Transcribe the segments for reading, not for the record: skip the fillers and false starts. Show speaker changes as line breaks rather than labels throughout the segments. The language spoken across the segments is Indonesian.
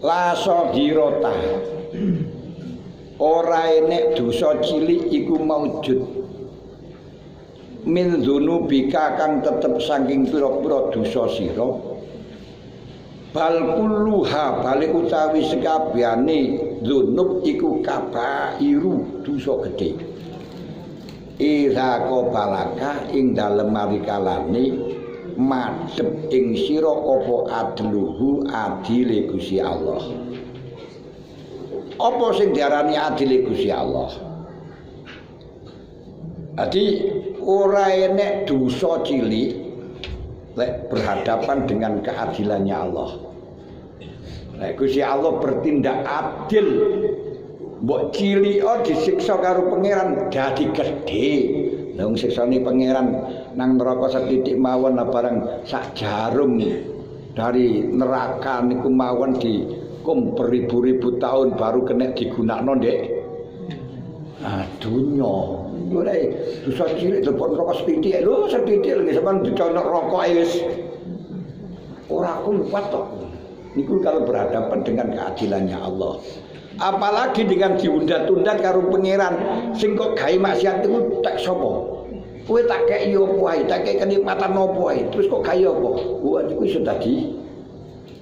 La saghirata ora enek dosa cilik iku maujud min dzunubika kang tetep saking pira-pira dosa sira bal kulluha balik utawi sekabehane dzunub iku kabairu dosa gedhe ira qabalaka ing dalem marikalane madhep ing sira apa adluhu adile Gusti Allah. Apa sing diarani adile Gusti Allah? Adi ora enek dosa cilik lek berhadapan dengan keadilannya Allah. Lek Gusti Allah bertindak adil, mbok cilik disiksa karo pangeran dadi gedhe. Nang siksane pangeran nang neraka setitik mawon barang sak jarum dari neraka niku mawon dikum beribu-ribu tahun baru kena digunakno ndek dunya. Ora dosa cilik telepon rokok setitik lho setitik lagi sampean diconok rokok wis ora kuat tok. Niku kalau berhadapan dengan keadilannya Allah. Apalagi dengan diunda-tunda karo pangeran sing kok gawe maksiat iku tak sapa? Kowe tak kei opo ae, tak kei kenikmatan opo ae, terus kok gawe apa? Kuwi iku iso dadi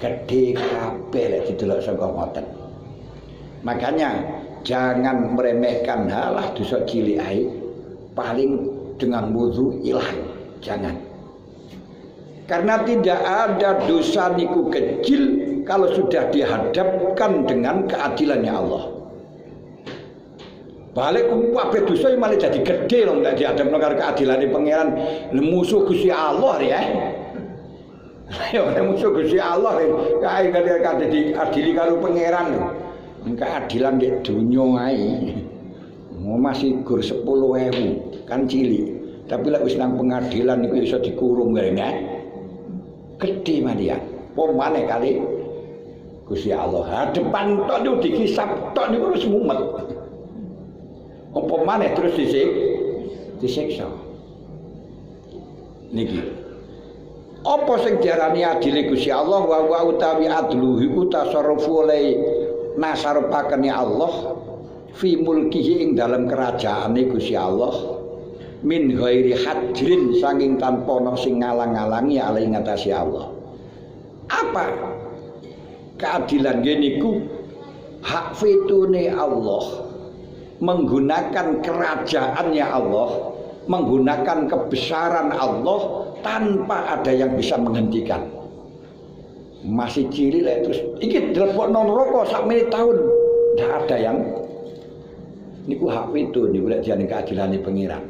gedhe kabeh lek didelok saka ngoten. Makanya jangan meremehkan halah dosa cilik ae, paling dengan wudu ilang, jangan. Karena tidak ada dosa niku kecil kalau sudah dihadapkan dengan keadilannya Allah. Balik kabeh dosa malah jadi gede loh nek dihadapno karo keadilane pangeran. Musuh Gusti Allah ya. Ya musuh Gusti Allah kae kate diadili karo pangeran. Keadilan di dunya ae. Masih gur 10.000 kan cilik. Tapi lek wis nang pengadilan niku iso dikurung ngene. Gede malian. Pomane kali Gusti Allah. Depan tok niku dikisap tok niku wis mumet. Apa maneh terus disiksa. Niki. Apa sing diarani adile Gusti Allah wa utawi adluhu iku tasarrufu oleh nasarpakane Allah fi mulkihi ing dalam kerajaane Gusti Allah min ghairi hadrin saking tanpa ana sing ngalang-alangi ale ngatasi Allah. Apa keadilan niku? Hak fitune Allah, menggunakan kerajaannya Allah, menggunakan kebesaran Allah tanpa ada yang bisa menghentikan. Masih cilik lah terus iki dilebokno neraka sak menit tahun ndak ada yang niku hak itu niku lek jane keadilane pangeran.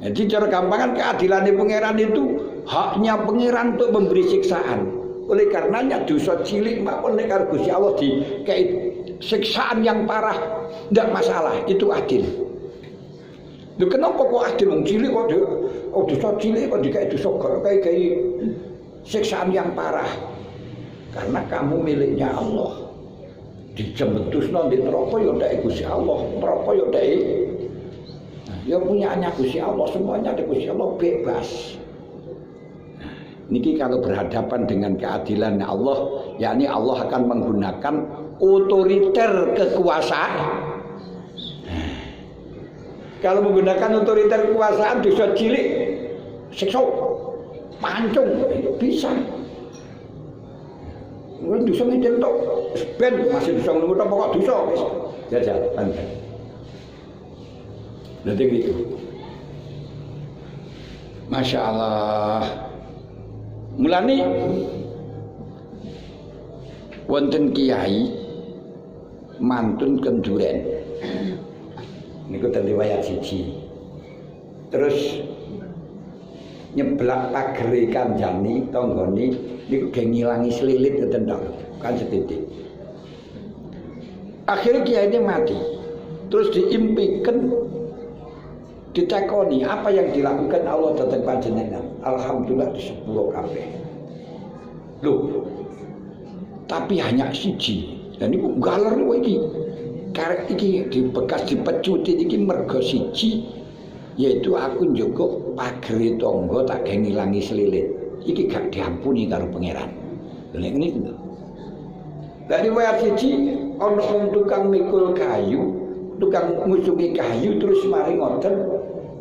Jadi cara gampangan keadilannya pangeran itu haknya pangeran untuk memberi siksaan. Oleh karenanya dosa cilik mawon nek karo Gusti Allah dikei siksaan yang parah ndak masalah, itu adil. Lho kenapa kok adil wong cilik kok dosa cilik kok dikei dosa kayak siksaan yang parah? Karena kamu miliknya Allah. Dijembetusno di neraka ya ndek Gusti Allah, neraka ya ndek ya punyanya Gusti Allah, semuanya di Gusti Allah bebas. Niki kalau berhadapan dengan keadilan Allah, yakni Allah akan menggunakan otoriter kekuasaan. Kalau menggunakan otoriter kekuasaan dosa cilik, siksa, pancung, bisa. Mungkin dosa ngeten tok, ben masih dosa ngono tok pokok dosa wis. Jajal, panten. Nanti gitu. Masya Allah. Mulane wonten kiai mantun kenduren. Niku ten riwayat siji. Terus nyeblak pagere kanjani tanggane niku geng ngilangi selilit ngoten tok. Kan setitik. Akhirnya kiai ini mati. Terus diimpikan ditakoni apa yang dilakukan Allah tentang panjenengan. Alhamdulillah di 10 kabeh. Loh, tapi hanya siji. Dan ini galer iki. Karek iki bekas dipecuti iki mergo siji, yaitu aku njogok pagere tangga tak gawe ngilangi selilit. Iki gak diampuni karo pangeran. Lha ngene iki. Dari riwayat siji ana wong tukang mikul kayu, tukang ngusungi kayu terus mari ngoten.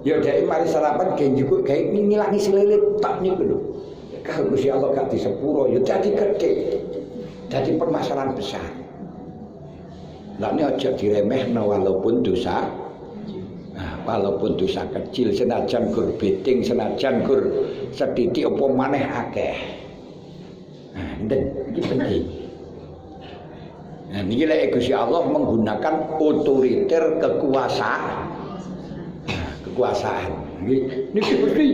Ya dhek mari sarapan gawe njukuk gawe ngilangi selilit tak niku lho. Kalau Gusti Allah gak disepuro ya dadi gedhe. Dadi permasalahan besar. Lah ini aja diremehno walaupun dosa. Nah, walaupun dosa kecil senajan gur beting, senajan gur setitik apa maneh akeh. Nah, enten iki penting. Nah, niki lek Gusti Allah menggunakan otoriter kekuasaan. Nah, kekuasaan. Niki mesti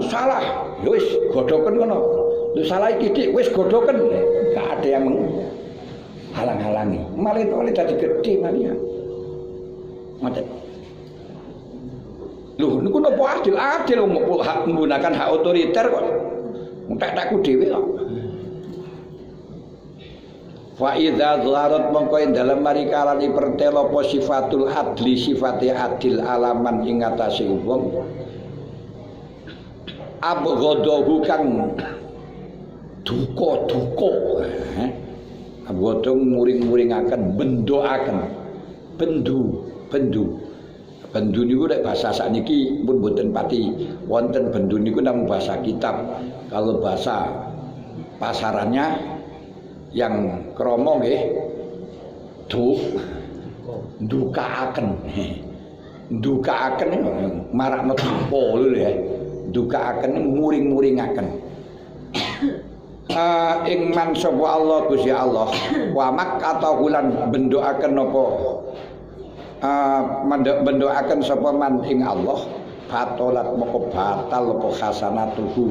salah. Ya wis godhoken ngono. Lho salah iki wis godhoken. Gak ada yang halang-halangi. Malih oleh dadi gedhe mania. Ngoten. Lho niku napa adil menggunakan hak otoriter kok. Entek-entekku dhewe kok. Fa idza zaharat mongko dalam mari kalani pertelo apa sifatul adli sifate adil alaman ing atase wong abghadahu kang duka-duka abghadahu muring-muringaken bendoaken bendu niku nek bahasa sakniki pun mboten pati wonten bendu niku namung bahasa kitab. Kalau bahasa pasarannya yang kromo nggih ndukaaken marakno duka lho ya. Ndukaaken muring-muringaken. Ing man sapa Allah Gusti Allah wa makkata hulan bendoaken napa bendoaken sapa man ing Allah batolat moko batal apa hasanatuhu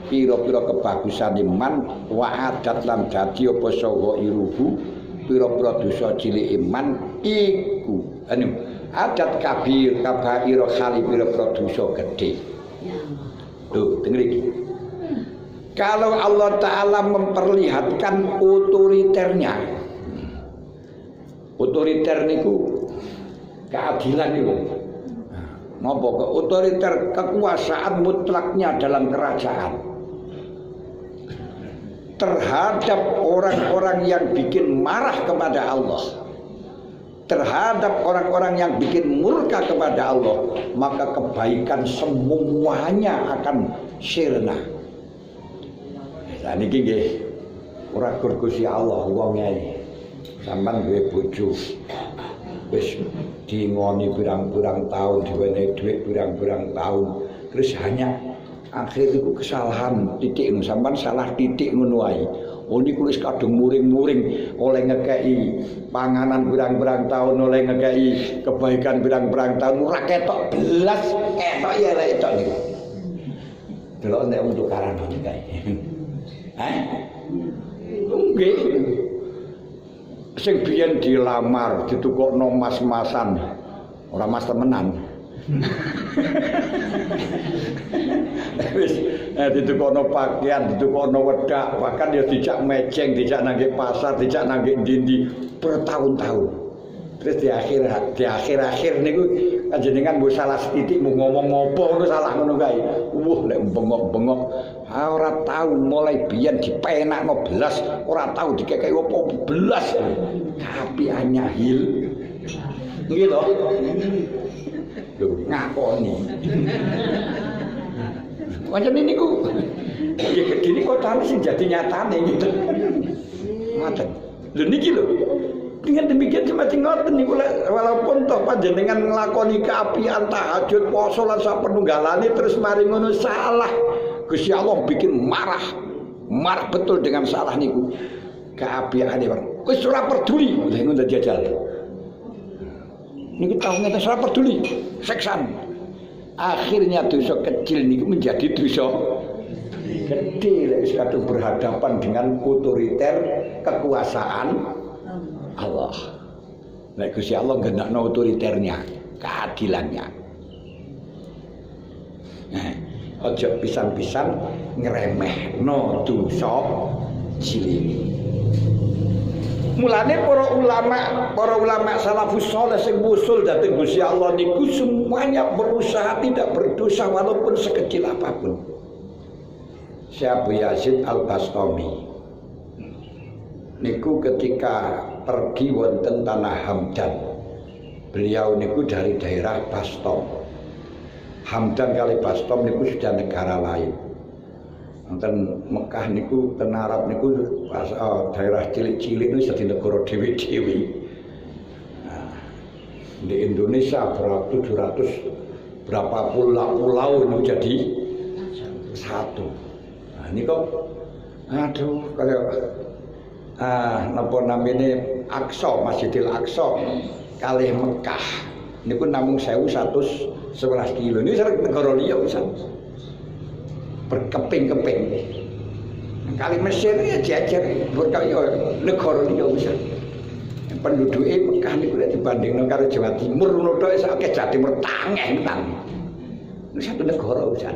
pira-pira kebagusan iman wa adat lan dadi apa sawa iruhu pira-pira dosa cilik iman iku adat kabir kabaira khali pira-pira dosa gedhe. Tuh denger iki. Kalau Allah Ta'ala memperlihatkan otoriternya, otoriter niku keadilan niku. Napa kok otoriter kekuasaan mutlaknya dalam kerajaan terhadap orang-orang yang bikin marah kepada Allah, terhadap orang-orang yang bikin murka kepada Allah, maka kebaikan semuanya akan sirna. Nah niki nggih ora Gusti Allah wong ae. Sampeyan duwe bojo wis dingoni pirang-pirang tahun, diwenehi dhuwit pirang-pirang tahun, terus hanya akhir itu kesalahan titik sampeyan salah titik ngono ae. Oh niku wis kadung muring-muring oleh ngekeki panganan pirang-pirang tahun, oleh ngekeki kebaikan pirang-pirang tahun ora ketok belas, ketok ya lek tok niku. Delok nek wong tukaran ngono kae. Nggih. Sing biyen dilamar ditukokno mas-masan, ora mas temenan. Wis ditukokno pakaian, ditukokno wedak, bahkan ya dijak mejeng, dijak nang pasar, dijak nang ndi-ndi bertahun-tahun. Terus di akhir niku panjenengan mbok salah setitik mbok ngomong apa ngono salah ngono kae. Lek bengok-bengok ora tahu mulai biyen dipenakno belas, ora tahu dikekeki apa belas. Tapi anyahil. Nggih to? Lho ngakoni. Macam ini niku. Ya gedhe kotane sing dadi nyatane gitu. Ngoten. Lho niki lho. Dengan demikian semacam ngoten niku walaupun toh panjenengan nglakoni kaapian tahajud poso lan sapenunggalane terus mari ngono salah. Gusti Allah bikin marah betul dengan salah niku. Kaapiane wis ora peduli lha ngono jajal. Niku tau ngeten ora peduli, seksan. Akhirnya dosa kecil niku menjadi dosa gede lek wis kadung berhadapan dengan otoriter kekuasaan Allah. Nek Gusti Allah nggenakno otoriternya, keadilannya. Aja pisan-pisan ngremehno dosa cilik. Mulane para ulama salafus saleh sing usul dhateng Gusti Allah niku semuanya berusaha tidak berdosa walaupun sekecil apapun. Syekh Yazid Al-Bastami niku ketika pergi wonten tanah Hamdan. Beliau niku dari daerah Bastom. Hamdan kali Bastom niku sudah negara lain. Wonten Mekah niku ten Arab niku daerah cilik-cilik niku jadi negara dewi-dewi. Nah, di Indonesia berapa 700 berapa pulau itu jadi satu. Nah, ini kok aduh kayak napa namine Aqsa, Masjidil Aqsa kalih Mekah niku namung 1111 kilo. Ini sareng negara liya pisan. Berkeping-keping. Kali Mesir ya jajar berkaya negara liya pisan. Penduduknya Mekah niku lek dibandingno karo Jawa Timur ngono tok sak Jawa Timur tangeh tenan. Ini satu negara pisan.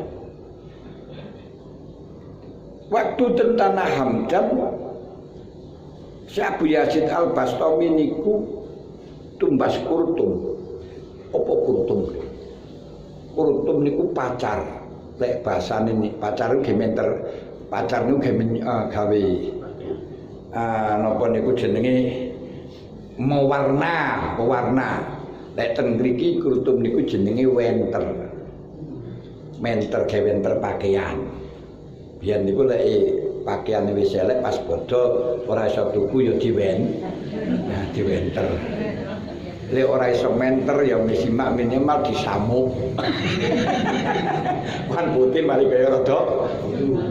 Waktu ten tanah Hamdan Syekh Abu Yazid Al-Bastami niku tumbas kurtum. Apa kurtum? Kurtum niku pacar. Lek bahasane nih pacar niku gementer. Pacar niku gawe napa niku jenenge pewarna. Lek teng mriki kurtum niku jenenge wenter. Menter gewenter pakaian. Biyen niku lek pakaian wis elek pas bodho ora iso tuku ya diwenter. Lek ora iso menter ya minimal disamuk. Kan putih mari kaya rada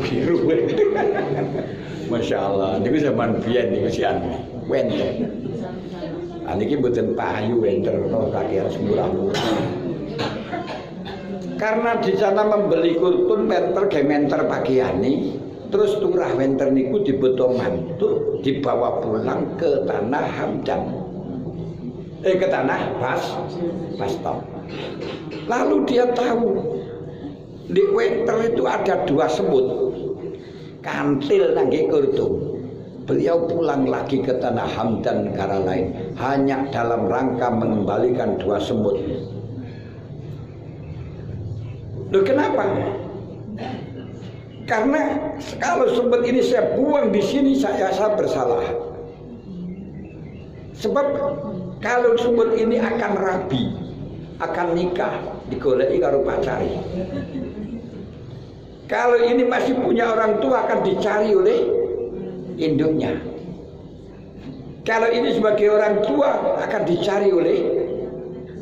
biru. Masyaallah niku zaman biyen niku sian wenter. Ah niki mboten payu wenter no pakaian semurah-murah. Karena di sana membeli kurtun wenter gementer pakaiani, terus turah wenter niku dibeto mantu dibawa pulang ke tanah Hamdan. Ke tanah Bastom. Lalu dia tahu di wenter itu ada 2 semut. Kantil nangge kurtun. Beliau pulang lagi ke tanah Hamdan negara lain hanya dalam rangka mengembalikan 2 semut. Loh kenapa? Karena kalau semut ini saya buang di sini saya bersalah. Sebab kalau semut ini akan rabi, akan nikah, digoleki karo pacari. Kalau ini masih punya orang tua akan dicari oleh induknya. Kalau ini sebagai orang tua akan dicari oleh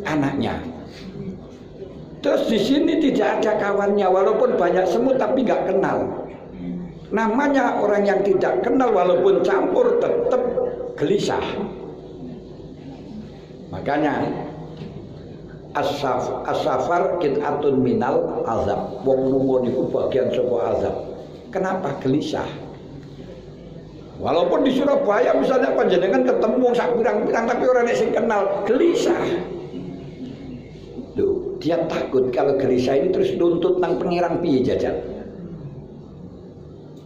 anaknya. Terus di sini tidak ada kawannya, walaupun banyak semut tapi nggak kenal. Namanya orang yang tidak kenal walaupun campur tetap gelisah. Makanya as-safar qit'atun minal azab. Wong lunga niku bagian saka azab. Kenapa gelisah? Walaupun di Surabaya misalnya panjenengan ketemu sak pirang-pirang tapi orang sing kenal, gelisah. Loh, dia takut kalau gelisah ini terus nuntut nang pengiran piye jajan.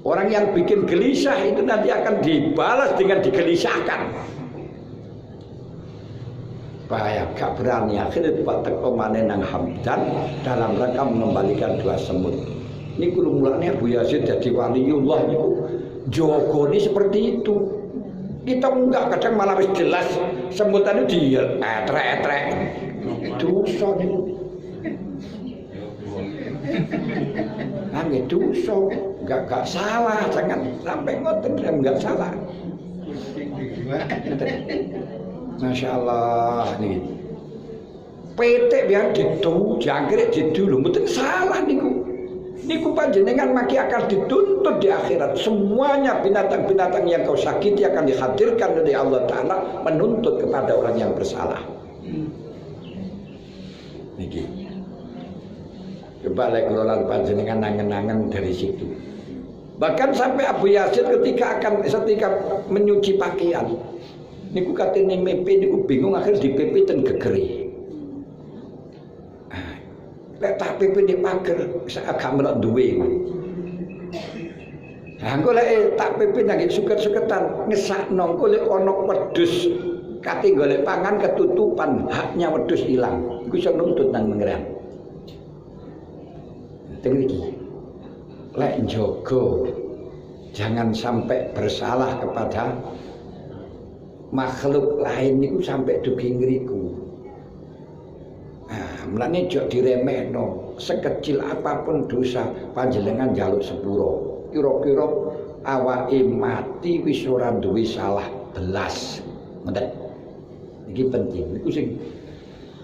Orang yang bikin gelisah itu nanti akan dibalas dengan digelisahkan. Bahaya, gak berani akhirnya Pak teko maneh nang Hamdan dalam rangka mengembalikan 2 semut. Ini mulanya Abu Yazid jadi waliullah niku jogoni seperti itu. Kita enggak, kadang malah wis jelas semutan itu etrek-etrek. Dosa niku. Dosa, enggak salah, jangan sampai ngoten enggak salah. Masya Allah nih. PT biar ditu, jangkrik ditu lho, mboten salah niku. Niku panjenengan maki akan dituntut di akhirat. Semuanya binatang-binatang yang kau sakiti akan dihadirkan oleh Allah Ta'ala menuntut kepada orang yang bersalah. Niki. Coba lek kula panjenengan nangen-nangen dari situ. Bahkan sampai Abu Yazid ketika menyuci pakaian, niku katene mimpi niku bingung akhir di PP ten gegeri. Lek tak PP di pager agak melok duwe. Nah, engko lek tak PP nang suket-suketan ngesakno engko lek ana wedhus kate golek pangan ketutupan, haknya wedhus ilang. Iku iso nuntut nang mengeran. Teng iki. Lek njogo jangan sampai bersalah kepada makhluk lain niku sampai dugi ngriku. Nah, mulane aja diremehno. Sekecil apapun dosa panjenengan njaluk sepuro. Kira-kira awake mati wis ora duwe salah belas. Ngoten. Iki penting. Niku sing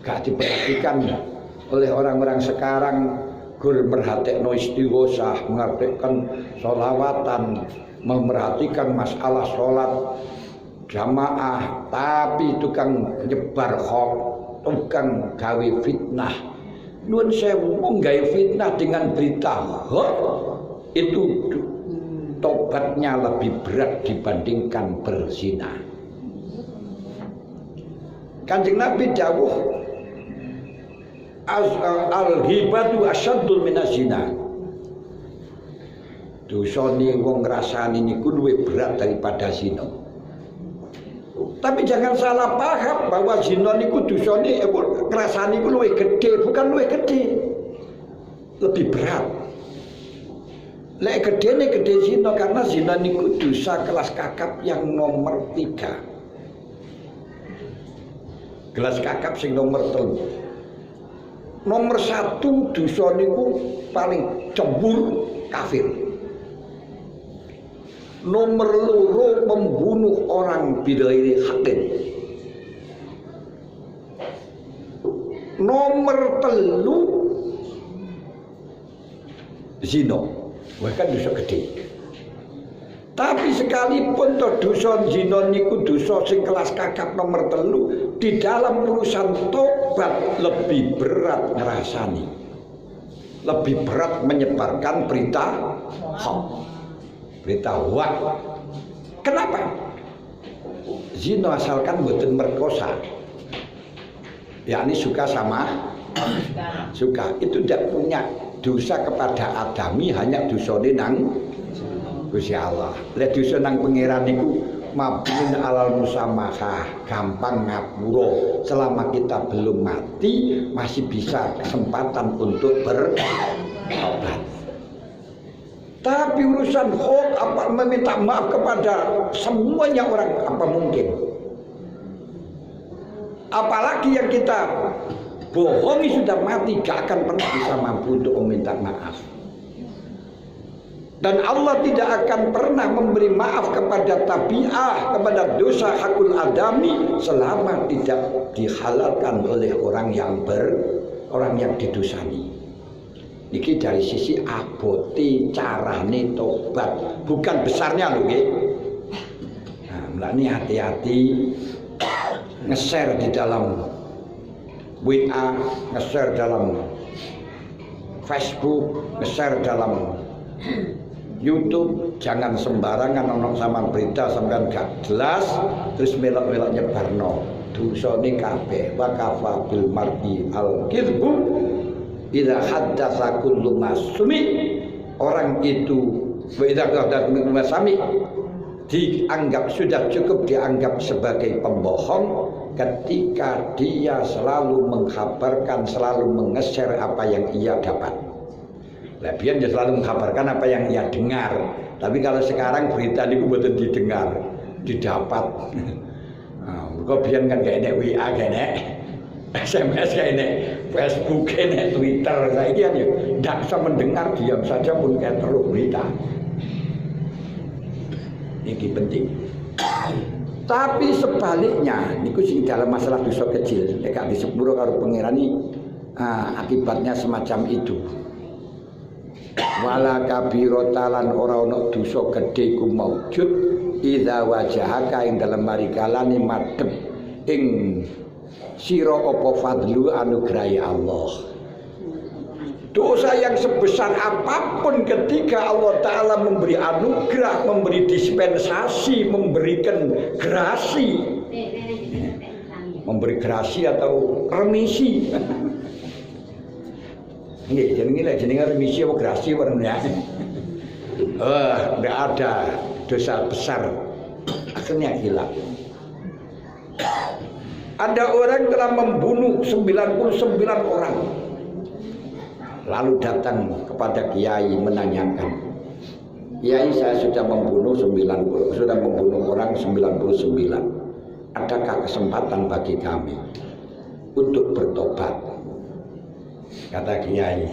gak diperhatikan oleh orang-orang sekarang. Gur merhatikno istighosah, mengertikan sholawatan, memerhatikan masalah sholat jamaah, tapi tukang nyebar hoax, tukang gawe fitnah. Nuwun sewu, nggawe fitnah dengan berita hoax itu tobatnya lebih berat dibandingkan berzina. Kanjeng Nabi dawuh al-ghibatu asyaddul minaz-zina. Dosane wong ngrasani niku luwih berat daripada zina. Tapi jangan salah paham bahwa zina niku dosane ngrasani niku luwih gede, bukan luwih gede. Lebih berat. Lek gedene gede zina karena zina niku dosa kelas kakap yang nomor 3. Kelas kakap sing nomor 3. Nomor 1 dosa niku paling cembur kafir. Nomor 2 membunuh orang bighairi haqqin. Nomor 3 zina. Wah kan dosa gede. Tapi sekalipun toh dosa zina niku dosa sing kelas kakap nomor 3, di dalam urusan tobat lebih berat ngerasani, lebih berat menyebarkan berita hoax, berita hoax. Kenapa? Zina asalkan mboten merkosa, yakni suka sama suka, itu tidak punya dosa kepada adami, hanya dosane nang Gusti Allah. Lek dosa nang pangeran niku mabun alal musamahah, gampang ngapura. Selama kita belum mati masih bisa kesempatan untuk bertobat. Tapi urusan hoax apa meminta maaf kepada semuanya orang apa mungkin? Apalagi yang kita bohongi sudah mati, gak akan pernah bisa mampu untuk meminta maaf. Dan Allah tidak akan pernah memberi maaf kepada tabi'ah, kepada dosa hakul adami selama tidak dihalalkan oleh orang yang didosani. Niki dari sisi abote carane tobat, bukan besarnya loh nggih. Nah, mulane hati-hati nge-share di dalam WA, nge-share dalam Facebook, nge-share dalam YouTube, jangan sembarangan ono sama berita sampean gak jelas terus melok-melok nyebarno. Dosane kabeh wa kafa bil mar'i al-kidbu idza haddatsa kullu masumi. Orang itu wa idza haddatsa kullu masami dianggap sudah cukup dianggap sebagai pembohong ketika dia selalu mengkabarkan, selalu menge-share apa yang ia dapat. Labian dia selalu mengkabarkan apa yang ia dengar. Tapi kalau sekarang berita ini mboten didengar, didapat. Kok biyen kan kayak nek WA kayak SMS kayak nek Facebook kayak Twitter saiki kan ya ndak bisa mendengar, diam saja pun kayak terus berita. Ini penting. Tapi sebaliknya niku sing dalam masalah dosa kecil nek gak disepuro karo pangeran iki akibatnya semacam itu. Wala kabirotalan ora ana dosa gedhe ku maujud idza wajahaka ing dalem marikalane madhep ing sira apa fadlu anugrahi Allah. Dosa yang sebesar apapun ketika Allah Ta'ala memberi anugerah, memberi dispensasi, memberikan grasi, memberi grasi atau remisi. Nggih, jenenge remisi apa grasi warnanya. Enggak ada dosa besar akhirnya hilang. Ada orang telah membunuh 99 orang. Lalu datang kepada kiai menanyakan, "Kiai, saya sudah membunuh orang 99. adakah kesempatan bagi kami untuk bertobat? Kata Kiai,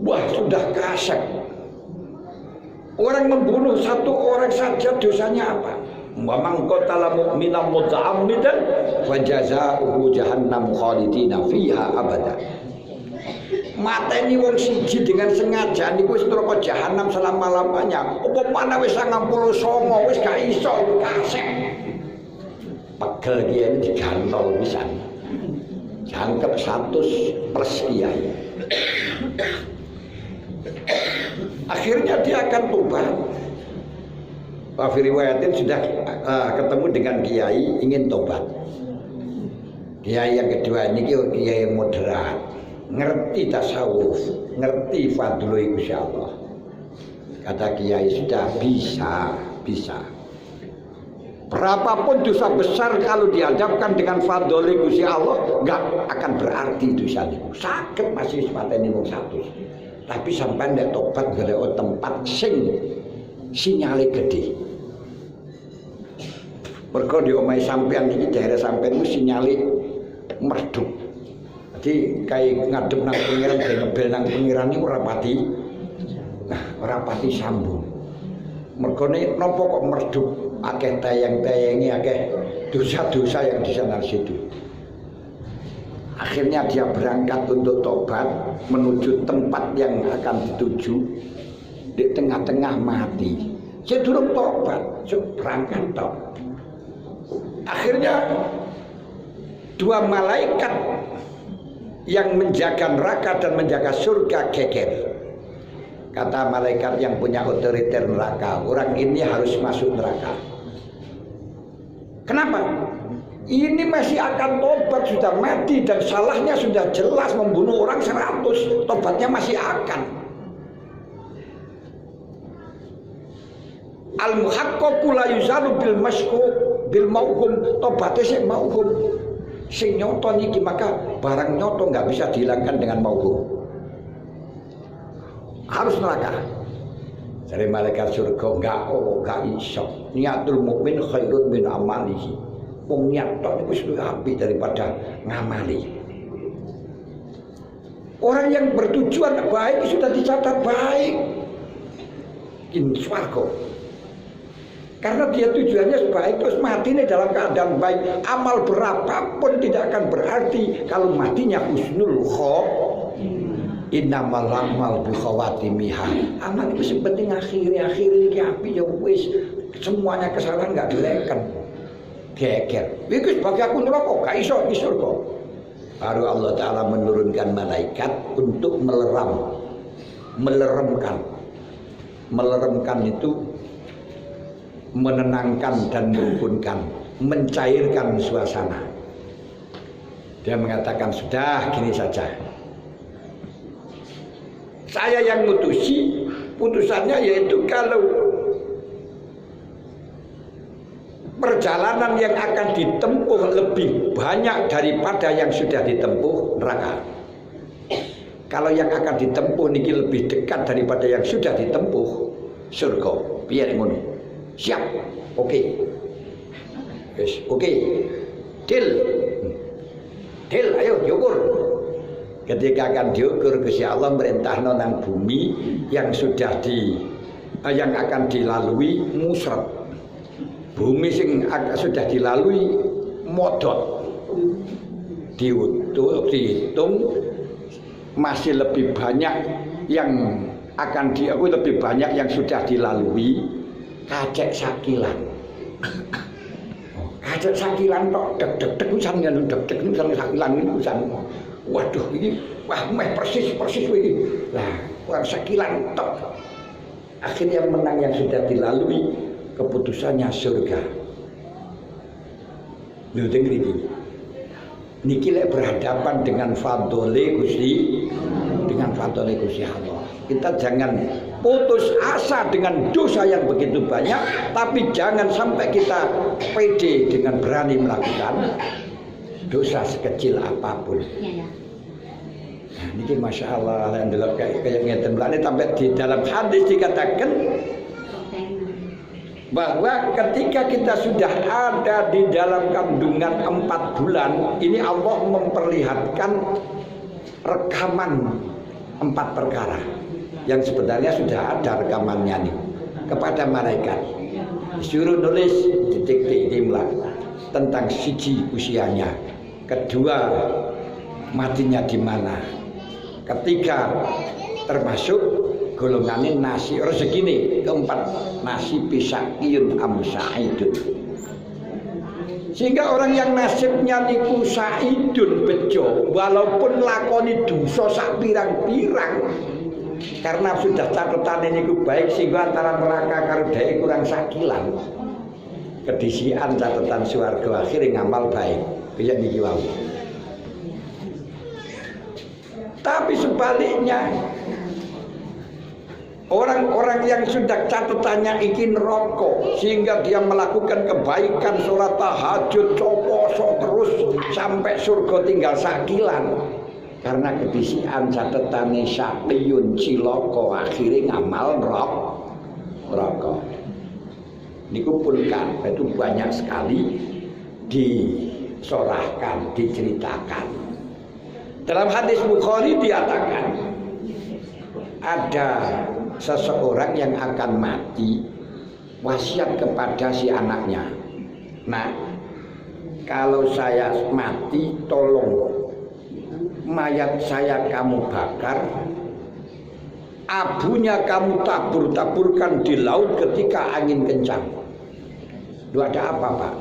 wah sudah kasek. Orang membunuh satu orang saja dosanya apa? Wa man qatala mu'minan muta'ammidan fa jazaohu jahannam khalidina fiha abada. Mateni wong siji dengan sengaja niku wis neraka jahanam selama-lamanya. Apa maneh wis 99 wis gak iso kasek. Pegel kiai digantol pisan. Jangkep 100 plus kiai. Akhirnya dia akan tobat. Pak Firiwayatin sudah ketemu dengan kiai ingin tobat. Kiai yang kedua ini kiai yang moderat, ngerti tasawuf, ngerti fadlul Gusti Allah. Kata kiai sudah bisa. Berapapun dosa besar kalau dihadapkan dengan fadlul Gusti Allah enggak akan berarti dosa itu. Sakit masih sepatene wong 100. Tapi sampai ndak tobat golek tempat sing sinyale gede. Mergo di omahe sampean iki daerah sampean ku sinyale merduk. Jadi kayak ngadep nang pengiran kayak ngebel nang pengiran niku ora pati sambung. Mergone napa kok merduk akeh tayang-tayangi akeh dosa-dosa yang di sana situ. Akhirnya dia berangkat untuk tobat menuju tempat yang akan dituju. Di tengah-tengah mati. Saya durung tobat, berangkat tok. Akhirnya dua malaikat yang menjaga neraka dan menjaga surga geger. Kata malaikat yang punya otoriter neraka, orang ini harus masuk neraka. Kenapa? Ini masih akan tobat, sudah mati dan salahnya sudah jelas membunuh orang 100, tobatnya masih akan. Al-muhaqqaqu la yuzalu bil mashkuk bil mauhum, tobatnya sing mauhum. Sing nyoto niki maka barang nyoto nggak bisa dihilangkan dengan mauhum. Harus neraka. Dari malaikat surga enggak iso. Niatul mukmin khairun min amalihi. Wong niat tok niku luwih apik daripada ngamali. Orang yang bertujuan baik sudah dicatat baik. In swarga. Karena dia tujuannya baik terus matinya dalam keadaan baik. Amal berapapun tidak akan berarti kalau matinya husnul khotimah. Innamal amal bi khawatimiha. Amal itu penting akhir iki api ya wis semuanya kesalahan enggak dileken. Geger. Iki bagi aku neraka gak iso iki surga. Baru Allah Taala menurunkan malaikat untuk meleremkan itu menenangkan dan merukunkan, mencairkan suasana. Dia mengatakan sudah gini saja. Saya yang mutusi, putusannya yaitu kalau perjalanan yang akan ditempuh lebih banyak daripada yang sudah ditempuh neraka. Kalau yang akan ditempuh niki lebih dekat daripada yang sudah ditempuh surga. Biar ngono. Siap. Oke. Yes, oke. Deal, ayo diukur. Ketika akan diukur Gusti Allah merintahno nang bumi yang sudah yang akan dilalui musrat. Bumi sing sudah dilalui modot. Dihitung masih lebih banyak yang akan lebih banyak yang sudah dilalui kacek sakilan. Kacek sakilan tok deg-deg usan kan deg-deg usan sakilan usan. Waduh ini wah meh persis iki. Lah, orang sakilan tok. Akhirnya menang yang sudah dilalui keputusannya surga. Lho dengar iki. Niki lek berhadapan dengan fadhole Gusti Allah. Kita jangan putus asa dengan dosa yang begitu banyak, tapi jangan sampai kita pede dengan berani melakukan dosa sekecil apapun. Nah, ini masya Allah, alhamdulillah kayak ngeten. Sampai di dalam hadis dikatakan bahwa ketika kita sudah ada di dalam kandungan 4 bulan, ini Allah memperlihatkan rekaman 4 perkara yang sebenarnya sudah ada rekamannya nih kepada malaikat. Disuruh nulis titik imla tentang siji usianya, kedua matinya di mana, ketiga termasuk golongannya nasi rezeki, keempat nasi pisakiyun amsaidun. Sehingga orang yang nasibnya niku saidun bejo, walaupun lakoni dosa sak pirang-pirang, karena sudah catatan niku baik sehingga antara neraka karo dhek kurang sakilan. Kedisian catatan swarga akhirnya ngamal baik kaya niki wau. Tapi sebaliknya orang-orang yang sudah catatannya iki neraka sehingga dia melakukan kebaikan, sholat tahajud, coposo terus sampai surga tinggal sakilan, karena kedisian catatane syaqiyun cilaka akhirnya ngamal neraka. Niku pun kan itu banyak sekali disorahkan, diceritakan. Dalam hadis Bukhari diatakan ada seseorang yang akan mati, wasiat kepada si anaknya, nah kalau saya mati tolong mayat saya kamu bakar, abunya kamu tabur-taburkan di laut ketika angin kencang. Lu ada apa Pak?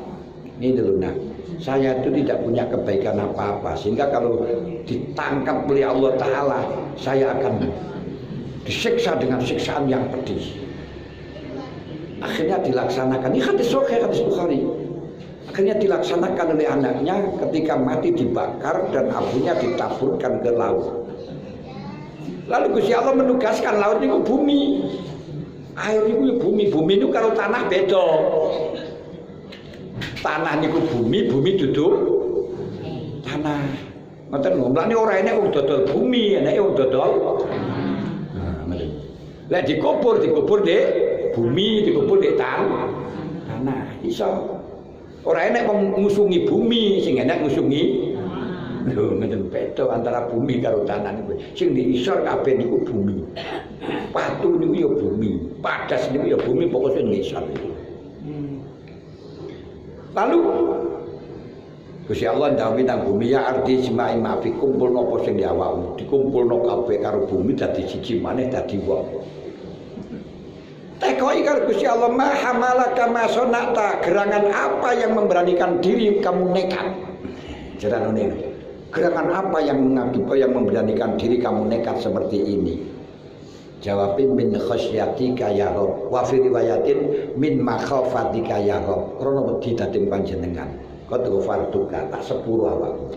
Ini dulu nak, saya itu tidak punya kebaikan apa-apa, sehingga kalau ditangkap oleh Allah Ta'ala saya akan disiksa dengan siksaan yang pedih. Akhirnya dilaksanakan. Ini hadis sahih, hadis Bukhari. Akhirnya dilaksanakan oleh anaknya, ketika mati dibakar dan abunya ditaburkan ke laut. Lalu Gusti Allah menugaskan laut itu bumi. Air itu bumi. Bumi itu kalau tanah beda. Tanah niku bumi, bumi duduk tanah. Ngoten lho, mlane ora enek wong dodol bumi, eneke wong dodol. Lah dikubur di bumi, dikubur di tanah. Iso. Ora enek ngusungi bumi, sing enek ngusungi. Lho, ngeten beda antara bumi karo tanah niku. Sing diisor kabeh niku bumi. Watu niku ya bumi, padas niku ya bumi, pokoknya ngisor. Lalu Gusti Allah ndhawuhi nang bumi, ya ardi jema'i mafi, kumpulno apa sing di awakmu, dikumpulno kabeh karo bumi dadi siji maneh dadi wong. Tekoi karo Gusti Allah, ma hamalaka ma sonata, gerangan apa yang memberanikan diri kamu nekat. Jarane gerangan apa yang memberanikan diri kamu nekat seperti ini? Jawabin min khasyatika ya Rabb, wa fi riwayatin min makhafatika ya Rabb. Krana wedi dhateng panjenengan. Qad ghafartuka, tak sepuro awakmu.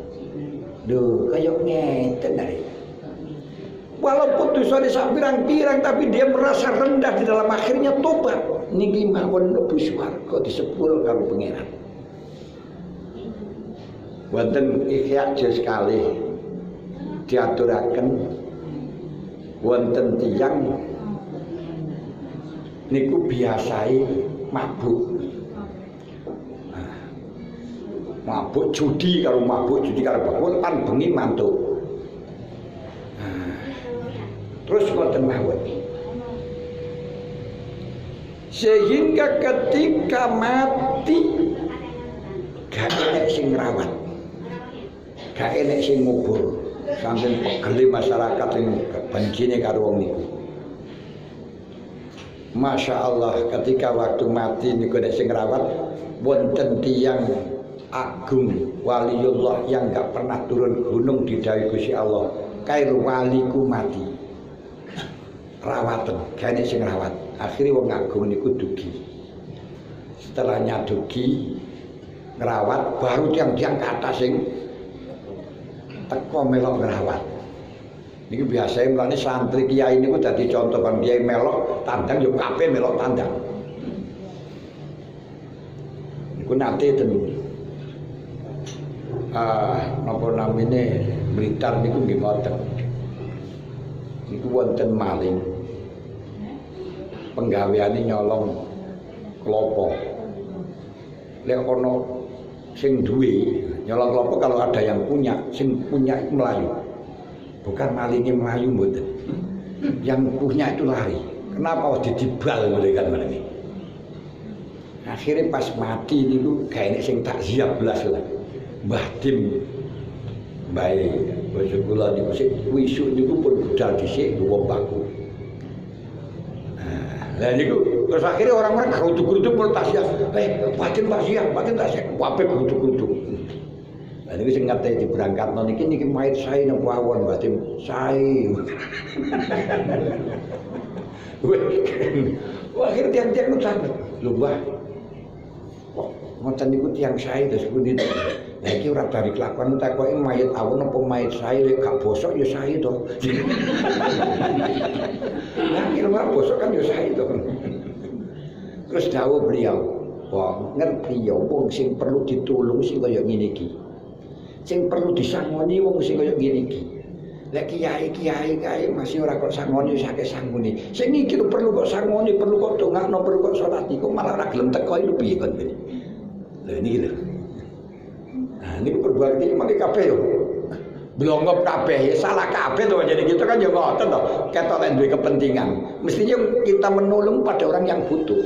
Lho, kaya ngeten arek. Walaupun dosane sak pirang-pirang tapi dia merasa rendah di dalam, akhirnya tobat. Niki mawon mlebu swarga disepuro karo pangeran. Wonten Ihya juz kalih diaturaken wonten tiyang niku biasai mabuk. Mabuk judi karo bakul pan bengi mantuk. Terus wonten mawon. Sehingga ketika mati gak enek sing ngrawat. Gak enek sing ngubur. Sampai pegeli masyarakat yang bencine karo wong niku. Masya Allah, ketika waktu mati niku nek sing ngrawat wonten tiyang agung waliullah yang gak pernah turun gunung didhawuhi Gusti Allah, kair waliku mati. Rawatan, gak enek sing ngrawat. Akhirnya wong agung niku dugi. Setelahnya dugi ngrawat, baru tiang-tiang ke atas sing teko melok ngrawat. Niki biasane mulane santri kiai niku dadi contoh, bang kiai melok tandang yo kabeh melok tandang. Niku nate ten napa namine Blitar niku nggih ngoten. Niku wonten maling. Penggaweane nyolong klopo. Lek ono sing duwe nyolong klopo kalau ada yang punya, sing punya itu melayu. Bukan malingnya melayu mboten. Yang punya itu lari. Kenapa didibal oleh kan ini? Akhirnya pas mati niku kayaknya sing takziah belas lah. Mbah Dim bae basa kula niku sik wisuk niku pun budal dhisik nggo baku. Lah niku terus akhirnya orang-orang geruduk-geruduk pun takziah. Batin takziah, kabeh geruduk-geruduk. Lah niku sing ngate diberangkatno niki mayit sae nang wawon batin sae. Wah, akhirnya tiang-tiang itu sakit. Lho mbah, kok ngoten niku tiang sae terus pundi to. Lah iki ora dari kelakuan takoki mayit awon apa mayit sae lek gak bosok ya sae to. Lah kira ora bosok kan ya sae to. Terus dawuh beliau, wong ngerti ya wong sing perlu ditulung sing kaya ngene iki. Sing perlu disangoni wong sing kaya ngene iki. Lek kiai masih ora kok sangoni sakit sangguni. Sing iki perlu kok sangoni, perlu kok dongakno, perlu kok salat iku malah ora gelem teko iki piye kon iki. Lha niki lho. Nah, niku berbagi mangke kabeh yo. Blongop kabeh ya salah kabeh to jadi kita kan ya ngoten to. Ketok nek duwe kepentingan. Mestinya kita menolong pada orang yang butuh.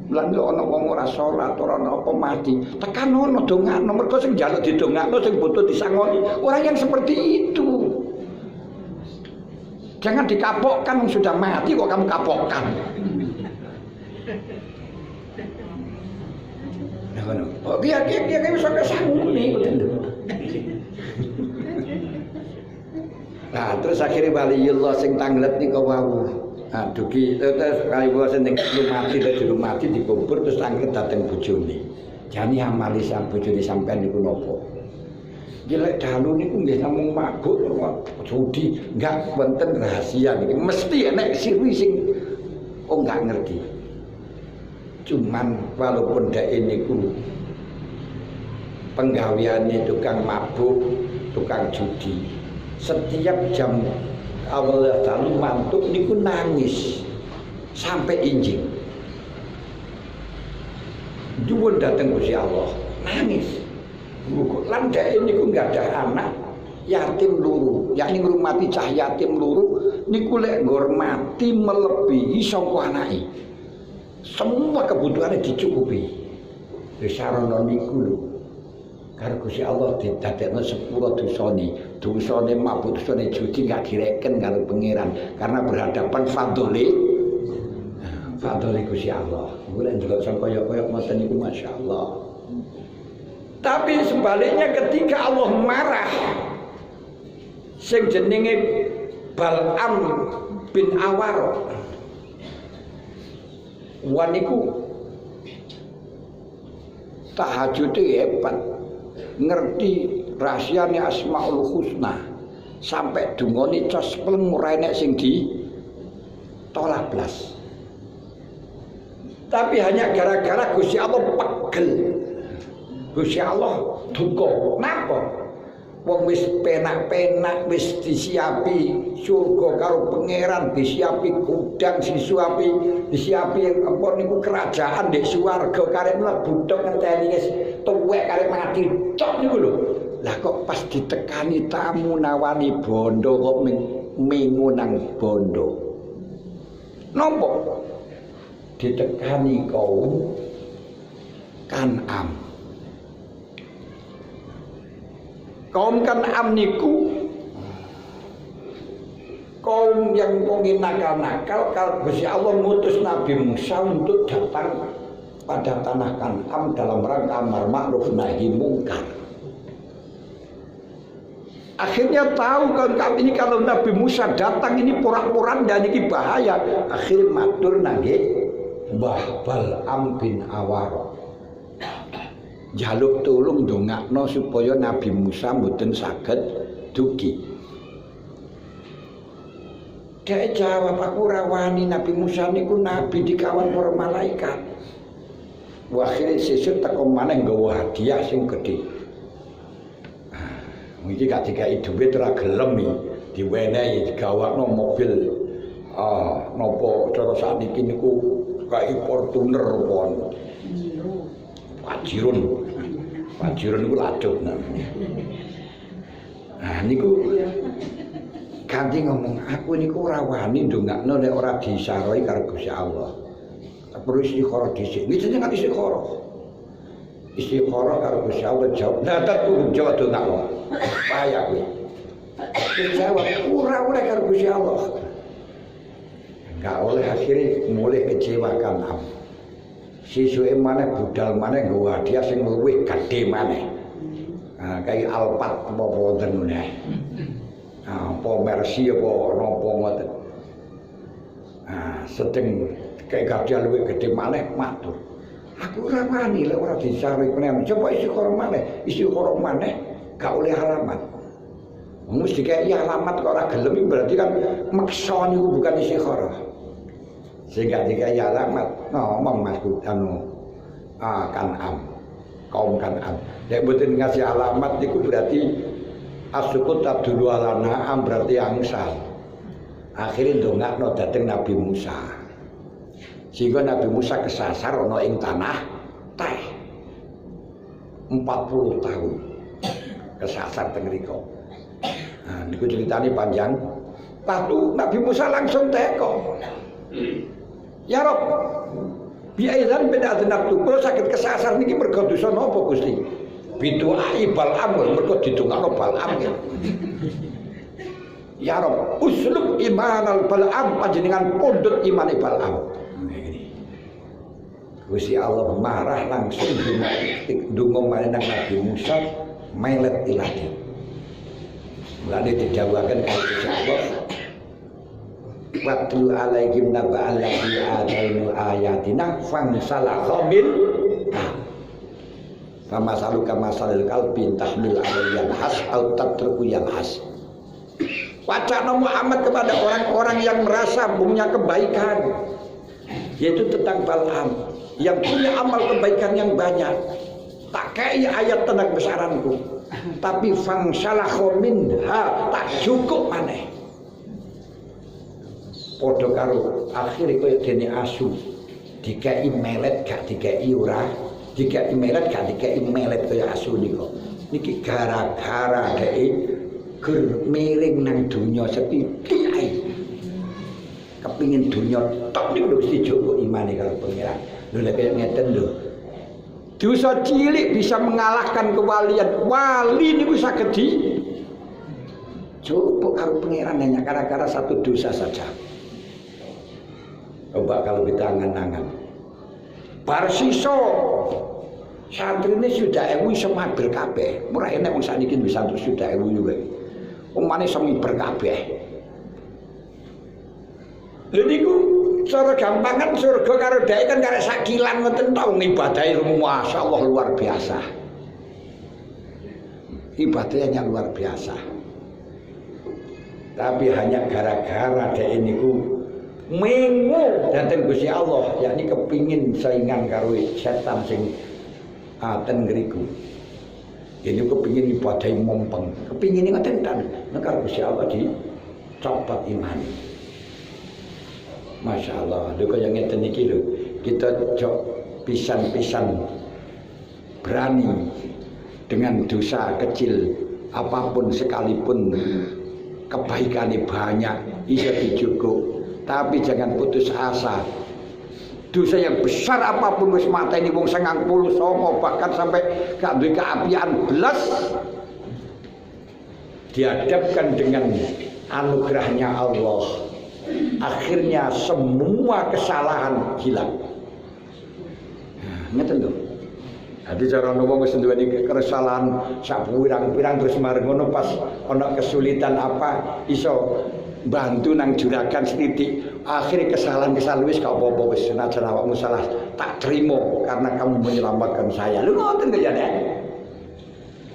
Lan lho ana wong ora salat, ora ana apa mati. Tekan ono dongakno mergo sing njaluk didongakno sing butuh disangoni. Orang yang seperti itu. Jangan dikapokkan sudah mati kok kamu kapokkan. Oh dia bisa kesanguni. Nah terus akhirnya waliullah sing tanglet niku wau. Nah dugi terus kaliwula sing mati dikubur terus tanglet dateng bojone. Jane amali sang bojone sampean niku napa? Jelek dalu niku nggih namung mabuk judi, enggak wonten rahasia niki. Mesti enek siri sing enggak ngerti. Cuman walaupun dhek niku penggaweane tukang mabuk, tukang judi. Setiap jam awal dalu mantuk niku nangis sampai injing. Nyuwun dateng Gusti Allah, nangis. Lan dhek niku enggak ada anak yatim luru, yakni ngrumati cah yatim luru niku lek ngurmati melebihi sangka anake. Semua kebutuhannya dicukupi. Wis sarana niku lho. Karo Gusti Allah didadekno sepuro dosane mabuk, dosane judi enggak direken karo pangeran karena berhadapan fadhole Gusti Allah. Mulai ndelok sang kaya-kaya ngoten niku masyaallah. Tapi sebaliknya ketika Allah marah sing jenenge Bal'am bin Awar waniku tahajude hebat ngerti rahasiane Asmaul Husna sampai dungane cos pleng ora enek sing ditolak blas. Tapi hanya gara-gara Gusti Allah pegel. Gusti Allah duka. Napa? Wong wis penak-penak wis disiapi surga karo pangeran, disiapi gudang, disiapi apa niku kerajaan ndek swarga karep mlebu tok ngenteni wis tuwek karep mati tok niku lho. Lah kok pas ditekani tamu nawani bondo kok mengu nang bondo. Napa? Ditekani kaum Kan'am. Kaum Kan'am niku kaum yang mungkin nakal-nakal kalau Gusti Allah ngutus Nabi Musa untuk datang pada tanah Kan'am dalam rangka amar ma'ruf nahi mungkar. Akhirnya tahu kaum ini kalau Nabi Musa datang ini porak-poranda ini bahaya. Akhirnya matur nangge Mbah Bal'am bin Awar. Jaluk tulung dongakno supaya Nabi Musa mboten saged dugi. Dhek jawab aku rawani Nabi Musa niku nabi dikawan para malaikat. Akhire sesuk teko maneh nggawa hadiah sing gedhe. Iki gak dikai dhuwit ora gelem diwenehi digawakno mobil napa cara sakniki niku kayak Fortuner pon. Pajirun itu laduk namanya. Nah niku ganti ngomong aku niku ora wani ndongakno nek ora disarohi karo Gusti Allah. Perlu istikharah dhisik. Niki jenengan istikharah. Istikharah karo Gusti Allah jawab. Lah tak jawab ndongakno. Payah kuwi. Dijawab ora oleh karo Gusti Allah. Enggak oleh akhirnya mulai kecewakan am. Sisuke maneh budal maneh nggo hadiah sing luwih gedhe maneh. Nah, kayak Alphard apa wonten ngene. Apa Mercy apa napa ngoten. Nah, sedeng kayak hadiah luwih gedhe maneh matur. Aku ora wani lek ora disaring meneh. Coba isi karo maneh gak oleh alamat. Mesti kayak alamat kok ora gelem berarti kan maksa niku bukan istikharah. Sehingga dikai alamat ngomong Mas Kan'am kaum Kan'am. Nek mboten ngasih alamat niku berarti asukut tabdulu ala na'am berarti angsal. Akhire ndongakno dhateng Nabi Musa. Sehingga Nabi Musa kesasar ana ing tanah teh. 40 tahun kesasar teng mriku. Nah, niku ceritane panjang. Lalu Nabi Musa langsung teko. Ya Rob, biailan beda adenap tuh. Kalau sakit kesasar niki mergo dosa napa Gusti? Biduai Bal'am mergo didongakno Bal'am. Ya Rob, uslub imanal Bal'am panjenengan pondot imane Bal'am. Gusti Allah marah langsung ndonga marang Nabi Musa melet ilahi. Mulane didawaken karo Gusti Allah. Watlu alaihim naba'al ladzi atainu ayatina fansalakha min kama saluka masalil qalbi tahmil alayyan has au tatruku yalhas. Wacana Muhammad kepada orang-orang yang merasa punya kebaikan, yaitu tentang Bal'am yang punya amal kebaikan yang banyak. Tak kayak ayat tentang besaranku, tapi fansalakha minha tak cukup maneh. Padha karo akhire kaya dene asu dikai melet gak dikai ora, dikai melet gak dikai melet kaya asu nika. Niki gara-gara dhek gur miring nang donya sethithik ae. Kepingin donya tok niku lho mesti joko imane karo pangeran. Lho lek kaya ngeten lho. Dosa cilik bisa mengalahkan kewalian. Wali niku saged di joko karo pangeran hanya gara-gara satu dosa saja. Coba kalau kita angan-angan Barsiso santri ini sudah ewu semaber kabeh. Murah enak wong sakniki wis santri sudah ewu juga. Umane semiber kabeh. Lha niku cara gampangan surga karo dhek kan karek sakilan ngoten ta wong ibadahe masyaallah luar biasa. Ibadahnya luar biasa. Tapi hanya gara-gara dhek niku mengu dateng Gusti Allah, yakni kepingin saingan karo setan sing ten ngriku. Ini kepingin ibadahi mompeng, kepingin ngoten ten karo Gusti Allah dicopot iman. Masya Allah, lho kaya ngeten iki lho, kita pisan-pisan berani dengan dosa kecil apapun sekalipun kebaikannya banyak bisa dijukuk. Tapi jangan putus asa. Dosa yang besar apapun wis mateni wong 99 bahkan sampai gak duwe keapian belas dihadapkan dengan anugerahnya Allah. Akhirnya semua kesalahan hilang. Ngeten lho. Jadi cara wong wis duweni kesalahan sak pirang-pirang terus mareng ngono pas ana kesulitan apa iso bantu nang juragan sithik. Akhirnya kesalahan wis gak apa-apa wis senajan awakmu salah tak terima karena kamu menyelamatkan saya. Lho ngoten kok jane.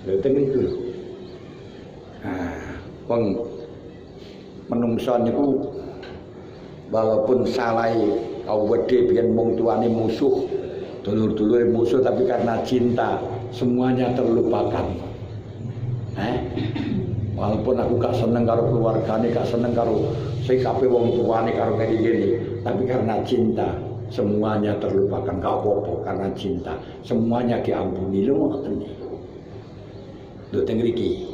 Lho ten niku lho. Wong menungso niku walaupun salah awedhe biyen mung tuane musuh, dulur-dulure musuh tapi karena cinta semuanya terlupakan. Walaupun aku gak seneng karo keluargane, gak seneng karo sikape wong tuane karo ngene-ngene, tapi karena cinta semuanya terlupakan, gak apa-apa karena cinta, semuanya diampuni. Lho ngoten niku. Lho teng mriki.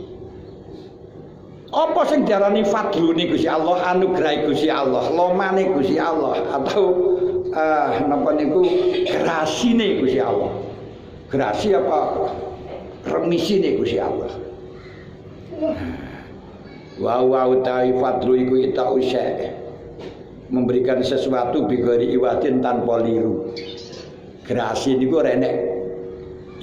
Apa sing diarani fadlu niku Gusti Allah, anugerah Gusti Allah, lomane Gusti Allah atau napa niku grasine Gusti Allah. Grasi apa remisine Gusti Allah. Wa utawi fadlu iku ita usai memberikan sesuatu bigori iwatin tanpa liru. Grasi niku ora enek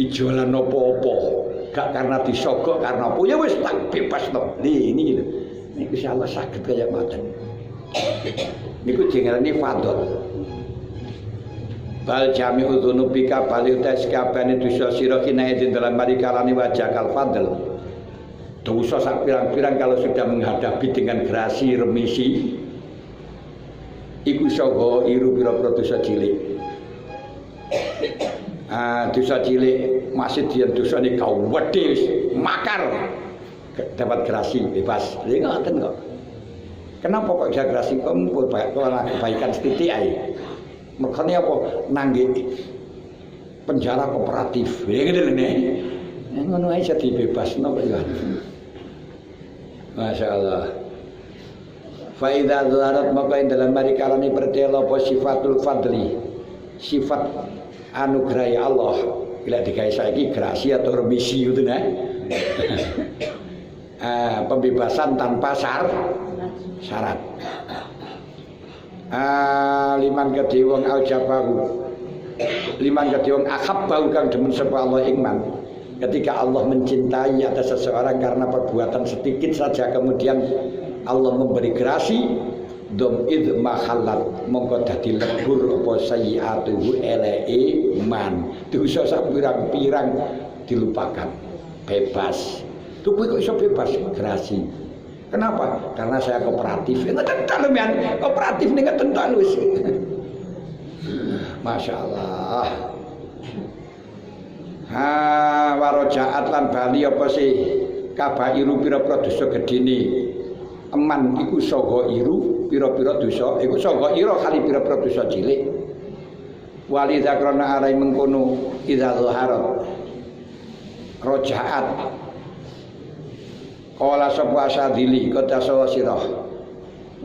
ijolan apa-apa. Gak karena disogok karena apa ya wis tak bebasno. Ini Gusti Allah saged kaya ngoten. Niku jenenge fadl. Bal jami'u dzunubika bal utas kabehane dosa sira kinae dalam marikalane wajah kal fadl. Dosa sak pirang-pirang kalau sudah menghadapi dengan grasi remisi iku saka iru pira-pira dosa cilik. Dosa cilik masih dia dosa ini kau wedhe makar dapat grasi bebas. Lha ngoten kok. Kenapa kok bisa grasi kok kebaikan sithik ae. Mergane apa nangge penjara kooperatif. Ya ngene lho nek. Ngono ae jadi bebasno kok ya. Masyaallah. Fa idza dharat maka dalam marikalane pertelo apa sifatul fadli. Sifat anugerah Allah. Bila digawe saiki grasi atau remisi itu nah. Pembebasan tanpa syarat. Liman kedhe wong aujabahu. Liman kedhe wong akhabbahu kang demen sapa Allah ingman. Ketika Allah mencintai atas seseorang karena perbuatan sedikit saja kemudian Allah memberi grasi dom id mahallat mongko dadi lebur apa sayyiatuhu eleke man dosa sak pirang-pirang dilupakan bebas tuh kok iso bebas grasi kenapa karena saya kooperatif ngeten ta lho kooperatif ning ngeten ta lho wis masyaallah warojaat lan bali apa sih kabairu pira-pira dosa gedene eman iku saha iru pira-pira dosa iku saha ira kali pira-pira dosa cilik wali zakrona arai mengkono idza zaharat rojaat qala sapa asadili kota sawa sirah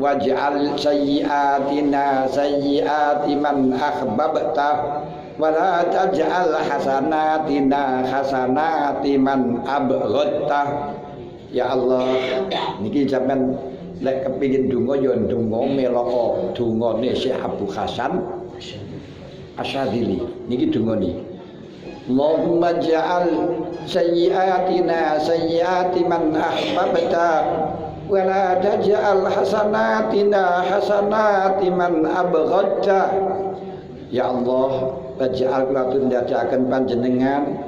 waj'al sayyiatina sayyiati man akhbabta wala taj'al hasanatina hasanati man abghadta. Ya Allah, niki sampean lek kepengin donga ya donga melok dongane Syekh Abu Hasan Asyadili. Niki dongane. Allahumma ja'al sayyiatina sayyiati man ahbabta wa la taj'al hasanatina hasanati man abghadta. Ya Allah, waj'al kula ndadekaken panjenengan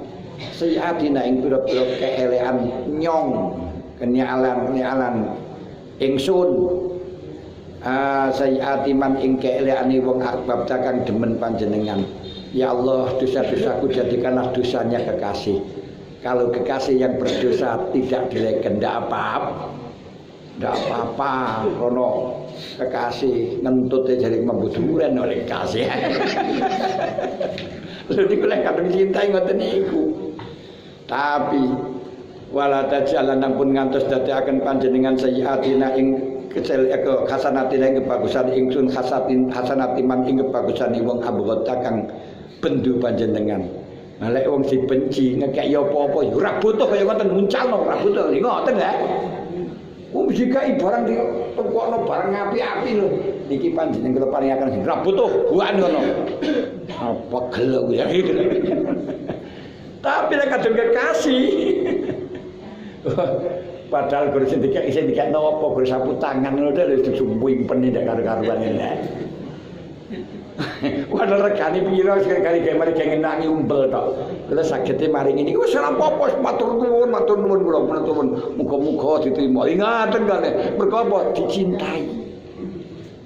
sayyiatina ing pira-pira keelekan nyong kenyalan ingsun sayyiati man ing keelekane wong akbab kang demen panjenengan. Ya Allah, dosa-dosaku jadikanlah dosanya kekasih. Kalau kekasih yang berdosa tidak direken ndak apa-apa kono kekasih ngentute jare membuduren oleh kekasih. Lha niku lek kadung cinta ngoten niku. Tapi wala tajalan pun ngantos dadiaken panjenengan sayyiatina ing hasanatina ing kebagusan ingsun hasanati man ing kebagusan wong abghata kang bendu panjenengan. Nah lek wong dibenci ngekek ya apa-apa ya ora butuh kaya ngoten muncalno ora butuh ngoten ya. Wong jika barang di tokokno barang api-api lho niki panjenengan kula paringaken ora butuh buan ngono. Apa gelek ya gitu. Tapi nek kadung kekasih padahal guru sing dikek apa guru sapu tangan ngono lho disumpuing peni nek karo-karuan ngene. Wadah regane pira sekali gawe mari ngenangi umbel tok. Kula sagete maringi niku wis ora apa-apa matur nuwun kula nuwun muga-muga diterima. Ingaten kale mergo apa dicintai.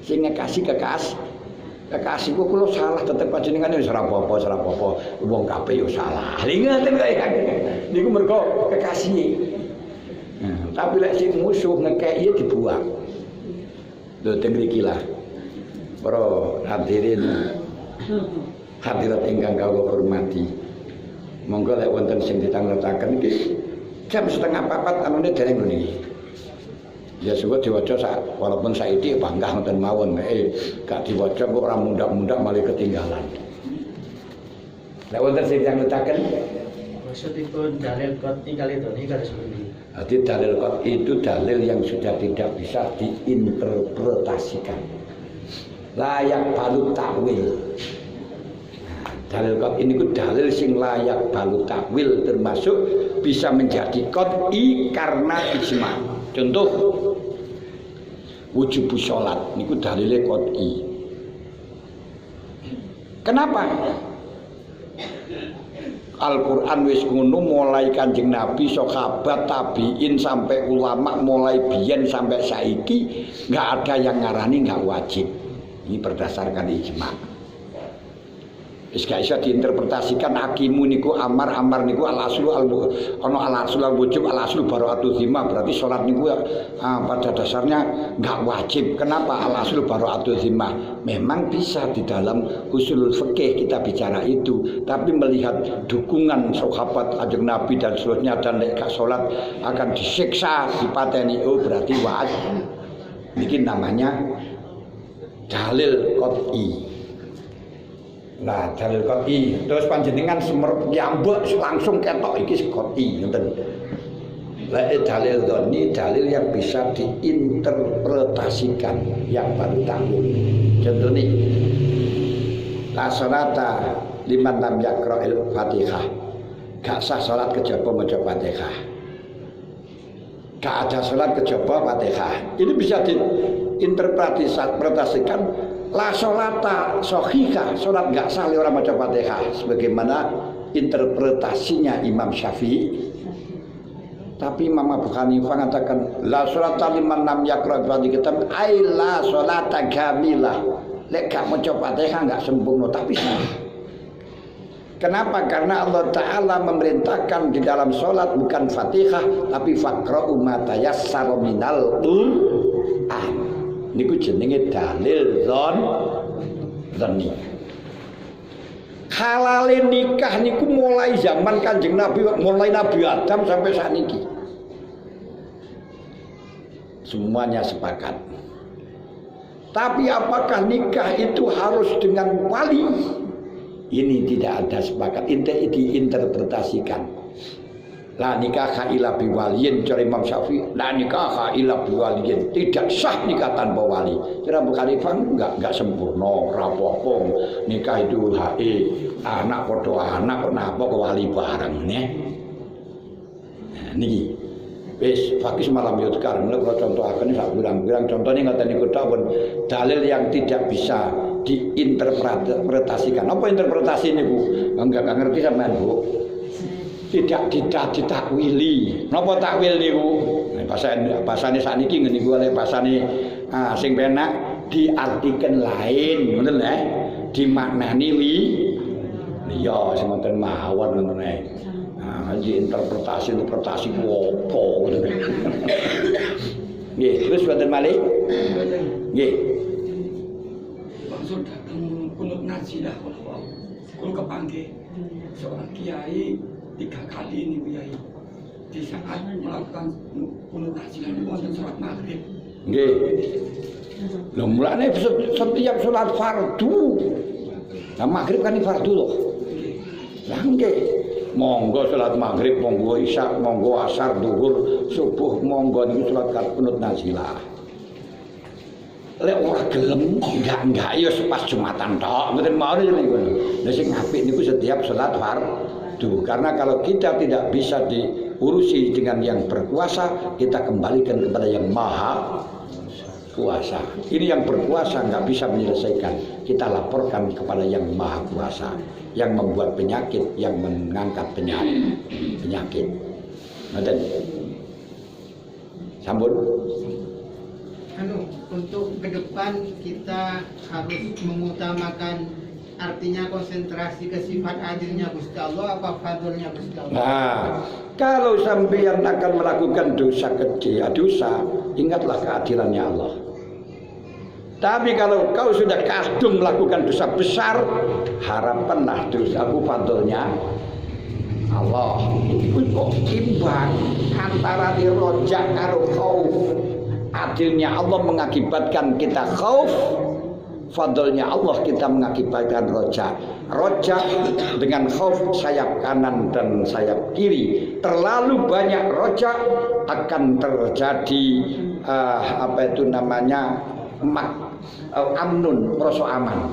Sing ngekasih kekasih kula salah tetep panjenengan wis ora apa-apa wong kabeh yo salah. Ingaten kaya niku mergo kekasih. Tapi lek sing musuh ngekeki dibuang. Lho teng mriki lah. Para hadirin Hadirat ingkang kawula hormati. Monggo lek wonten sing ditangletaken iki jam 3:30 anune dereng niki. Ya suwe diwaca walaupun saiki bangga ngoten mawon, gak diwaca kok ora mundak-mundak malah ketinggalan. Lek wonten sing ditangletaken
maksudipun dalil qat'i kali doni kali sepundi.
Jadi dalil qat'i itu dalil yang sudah tidak bisa diinterpretasikan. Layak balu takwil. Dalil qat'i ini dalil sing layak balu takwil, termasuk bisa menjadi qat'i karena ijma'. Contoh wujub sholat niku dalile qat'i. Kenapa? Al-Quran wis ngono mulai Kanjeng Nabi, sahabat, tabiin sampai ulama mulai biyen sampai saiki nggak ada yang ngarani nggak wajib. Ini berdasarkan ijma'. Wis gak iso diinterpretasikan hakimu niku amar niku al-aslu ono al-aslu al-wujub al-aslu bara'atu dzimah, berarti salat niku pada dasarnya enggak wajib. Kenapa al-aslu bara'atu dzimah? Memang bisa di dalam usulul fikih kita bicara itu, tapi melihat dukungan sahabat Kanjeng Nabi dan seterusnya dan nek gak salat akan disiksa, dipateni, oh berarti wajib. Niki namanya dalil qat'i. Nah, dalil qat'i terus panjenengan nyambuk langsung ketok iki qat'i ngoten. Lah dalil dzanni dalil yang bisa diinterpretasikan yang baru tahu. Contohnya la salata liman lam yaqra'il Fatihah. Gak sah salat kejaba maca Fatihah. Gak ada salat kejaba Fatihah. Ini bisa diinterpretasikan la sholata sohika, sholat gak sah orang maca Fatihah, sebagaimana interpretasinya Imam Syafi'i. Tapi Imam Abu Hanifah mengatakan la sholata liman lam yaqra' Fatihah, ai la sholata kamilah. Lek gak maca Fatihah gak sempurna, tapi sah. Kenapa? Karena Allah Ta'ala memerintahkan di dalam sholat bukan Fatihah, tapi faqra'u ma tayassara minal Qur'an. Niku jenenge dalil dzanni. Halale nikah niku mulai zaman Kanjeng Nabi, mulai Nabi Adam sampai saat niki. Semuanya sepakat. Tapi apakah nikah itu harus dengan wali? Ini tidak ada sepakat. Ini diinterpretasikan. La nikaha illa biwaliyin, cara Imam Syafi'i, la nikaha illa biwaliyin, tidak sah nikah tanpa wali. Cara Abu Hanifah enggak sempurna, rapopo. Nikah itu anak padha anak napa ke wali bareng ne. Nah, niki wis fakis malam yudkar, kalau contohaken sak pirang-pirang contohnya ngoten niku pun dalil yang tidak bisa diinterpretasikan. Apa interpretasi niku? Enggak ngerti sampean, Bu. Tidak ditakwili. Napa takwil niku? Bahasane sakniki ngene niku oleh bahasane sing penak diartikan lain, ngoten lho, dimaknani liya sing wonten mawon ngoten ae. Interpretasi opo ngoten. Nggih, terus wonten malih? Nggih.
Maksud datang kunut nazilah kula kepanggih seorang kiai 3 kali ini Kiai di saat melakukan kunut nazilah di wonten salat maghrib.
Nggih. Lha mulane setiap salat fardu. Nah maghrib kan fardu loh. Lah nggih. Monggo salat maghrib, monggo isya, monggo asar, zuhur, subuh, monggo niku salat kunut nazilah. Lek ora gelem enggak ya pas Jumatan tok, mboten mau niku. Lah sing apik niku setiap salat fardu. Karena kalau kita tidak bisa diurusi dengan yang berkuasa, kita kembalikan kepada yang maha kuasa. Ini yang berkuasa nggak bisa menyelesaikan, kita laporkan kepada yang maha kuasa, yang membuat penyakit, yang mengangkat penyakit. Ngoten. Sampun.
Untuk ke depan kita harus mengutamakan artinya konsentrasi ke sifat adilnya Gusti Allah apa fadlnya Gusti Allah.
Nah, kalau sampeyan akan melakukan dosa kecil, ingatlah keadilannya Allah. Tapi kalau kau sudah kadung melakukan dosa besar, harapanlah dosamu fadlnya Allah. Itu kok imbang antara rojak karo khauf. Adilnya Allah mengakibatkan kita khauf, fadlnya Allah kita mengakibatkan rojak. Rojak dengan khauf sayap kanan dan sayap kiri. Terlalu banyak rojak akan terjadi amnun, merasa aman.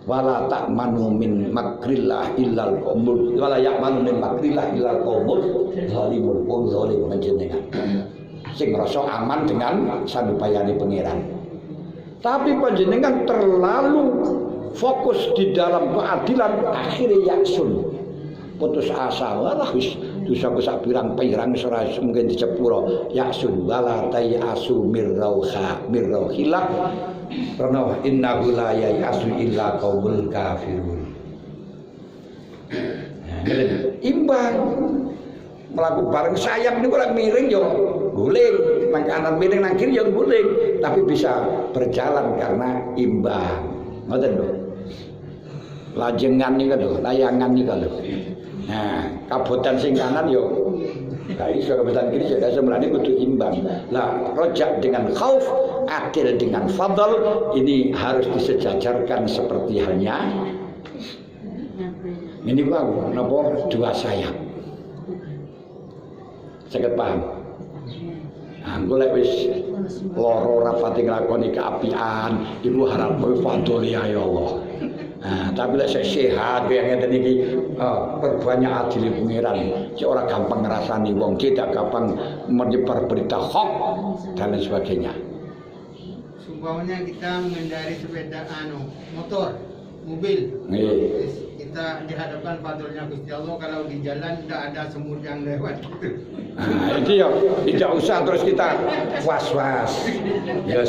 Wala ta'manu min makrillah illal qaumul wala ya'manu min makrillah illal qaumul zalimul wong zalim panjenengan. Sing ngrasa aman dengan sanupayane pangeran. Tapi panjenengan terlalu fokus di dalam keadilan, akhirnya yaksun. Putus asa, walah wis dosaku sak pirang-pirang ora mungkin dicepuro. Yaksun wala tayasu mirrauhillah. Karena innahu la yayasu illa qaumul kafirun. Imbang melakukan bareng sayap ini orang miring yo guling, nang kanan miring nang kiri yo guling, tapi bisa berjalan karena imbang. Ngoten lho. Lajengan niku lho, layangan niku lho. Nah, kabotan sing kanan yo gak iso, kabotan kiri yo semulane kudu imbang. Lah, rojak dengan khauf, adil dengan fadl, ini harus disejajarkan seperti halnya ini bang, napa dua sayap. Saged paham? Nah, golek wis loro rapati nglakoni keapian, iku harap fadl ya Allah. Nah, tapi lek sehat kaya ngeten iki, perbanyak adil pangeran. Cek ora gampang ngrasani wong, tidak gampang menyebar berita hoax dan lain sebagainya.
Umpamanya kita mengendari sepeda motor, mobil. Kita dihadapkan fadlnya Gusti Allah, kalau di jalan tidak ada semut yang lewat.
Nah, itu ya tidak usah terus kita was-was. Ya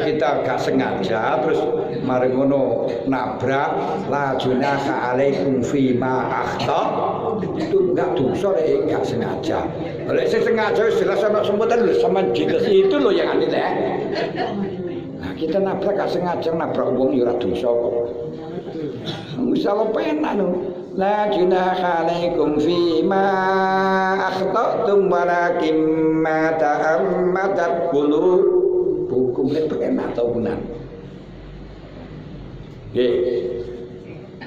kita gak sengaja terus mari ngono nabrak la junaha alaikum fima akhta. Itu enggak dosa lek gak sengaja. Lek sengaja jelas ana semutan lho sama jiges itu loh yang aneh. Nah, kita nabrak gak sengaja nabrak wong ya ora dosa kok. Misalnya penak lho. La junaha alaikum fima akhtatum walakin ma ta'ammadat qulubukum. Penak tau punan. Nggih.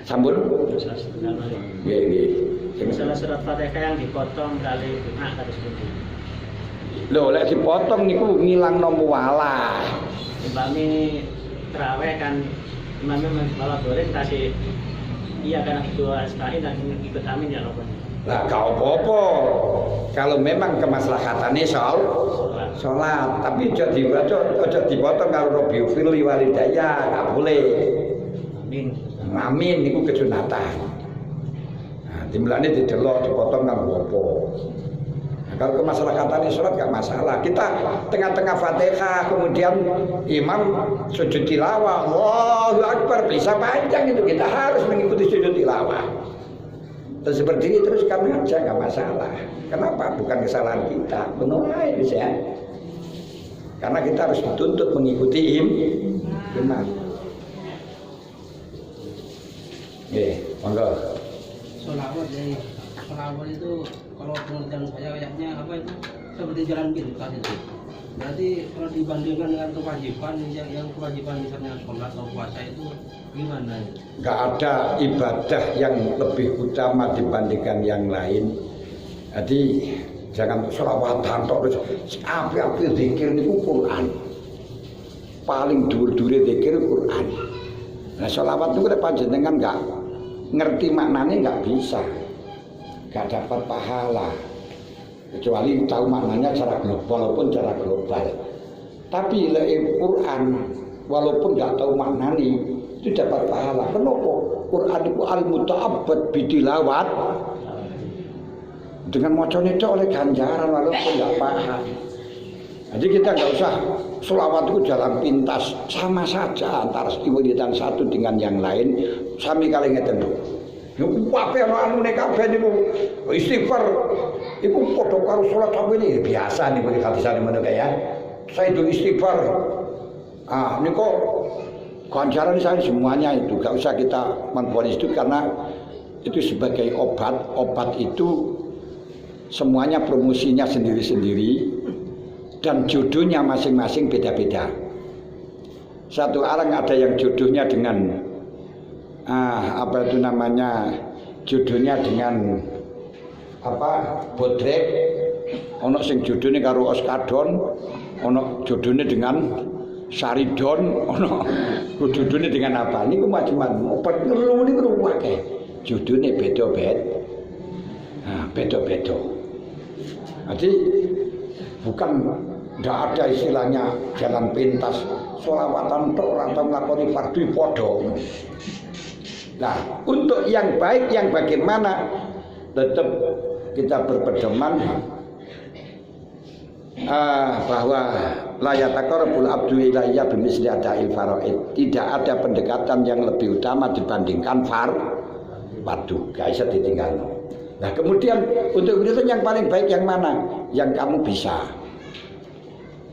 Sampun? Nggih, nggih.
Misalnya surat Fatihah yang dipotong kali terus pundi.
Lho, lek dipotong niku ngilangno muwalah.
Umpami traweh kan imamnya malah boleh kasih iya karena kedua sekali dan ikut amin ya Allah.
Lah gak apa-apa. Kalau memang kemaslahatannya sholat, tapi aja dipotong kalau Rabbi firli walidayya, gak boleh.
Amin.
Amin niku kesunatan. Nah, dimulane didelok dipotong gak apa-apa. Nah, kalau kemaslahatannya sholat gak masalah. Kita tengah-tengah Fatihah kemudian imam sujud tilawah, Allahu Akbar, bisa panjang itu, kita harus mengikuti sujud tilawah. Dan seperti ini terus kami aja gak masalah. Kenapa? Bukan kesalahan kita, benar ya. Karena kita harus dituntut mengikuti imam. Monggo.
Sholawat itu kalau pengertian saya kayaknya apa itu seperti jalan pintas itu. Berarti kalau dibandingkan dengan kewajiban yang kewajiban misalnya sholat atau puasa itu gimana?
Gak ada ibadah yang lebih utama dibandingkan yang lain. Jadi jangan sholawatan terus api-api zikir itu Quran. Paling dhuwur-dhuwure zikir Quran. Nah sholawat itu panjenengan gak ngerti maknanya gak bisa. Gak dapat pahala kecuali tahu maknanya secara global walaupun secara global. Tapi Quran walaupun gak tahu maknanya itu dapat pahala. Kenapa? Quran itu al-muta'abbad bitilawat. Dengan macamnya itu oleh ganjaran walaupun gak paham. Jadi kita gak usah sholawat itu jalan pintas, sama saja antara ibadah satu dengan yang lain. Sami kali ngeten lho. Apa yang anu kabeh niku istighfar iku padha karo salat sampe ini biasa niku hadisane ngono kaya. Sayyidul istighfar Ini kok ganjaran saya semuanya itu, gak usah kita mengfonis itu karena itu sebagai obat. Obat itu semuanya promosinya sendiri-sendiri dan jodohnya masing-masing beda-beda. Satu orang ada yang jodohnya dengan apa itu namanya, jodohnya dengan apa, bodrek, ono sing jodohnya karo oskadon, ono jodohnya dengan saridon, ono jodohnya dengan apa? Ini macam-macam. Obat ngeluh ini keruak jodohnya beda-beda. Beda-beda. Jadi bukan tidak ada istilahnya jalan pintas sholawatan tok atau nglakoni fardhu podo. Nah, untuk yang baik yang bagaimana tetap kita berpedoman bahwa la yataqarrabul abdu ilayya bimisli ada'il faraid. Tidak ada pendekatan yang lebih utama dibandingkan fardu. Gak bisa ditinggal. Nah, kemudian untuk itu yang paling baik yang mana? Yang kamu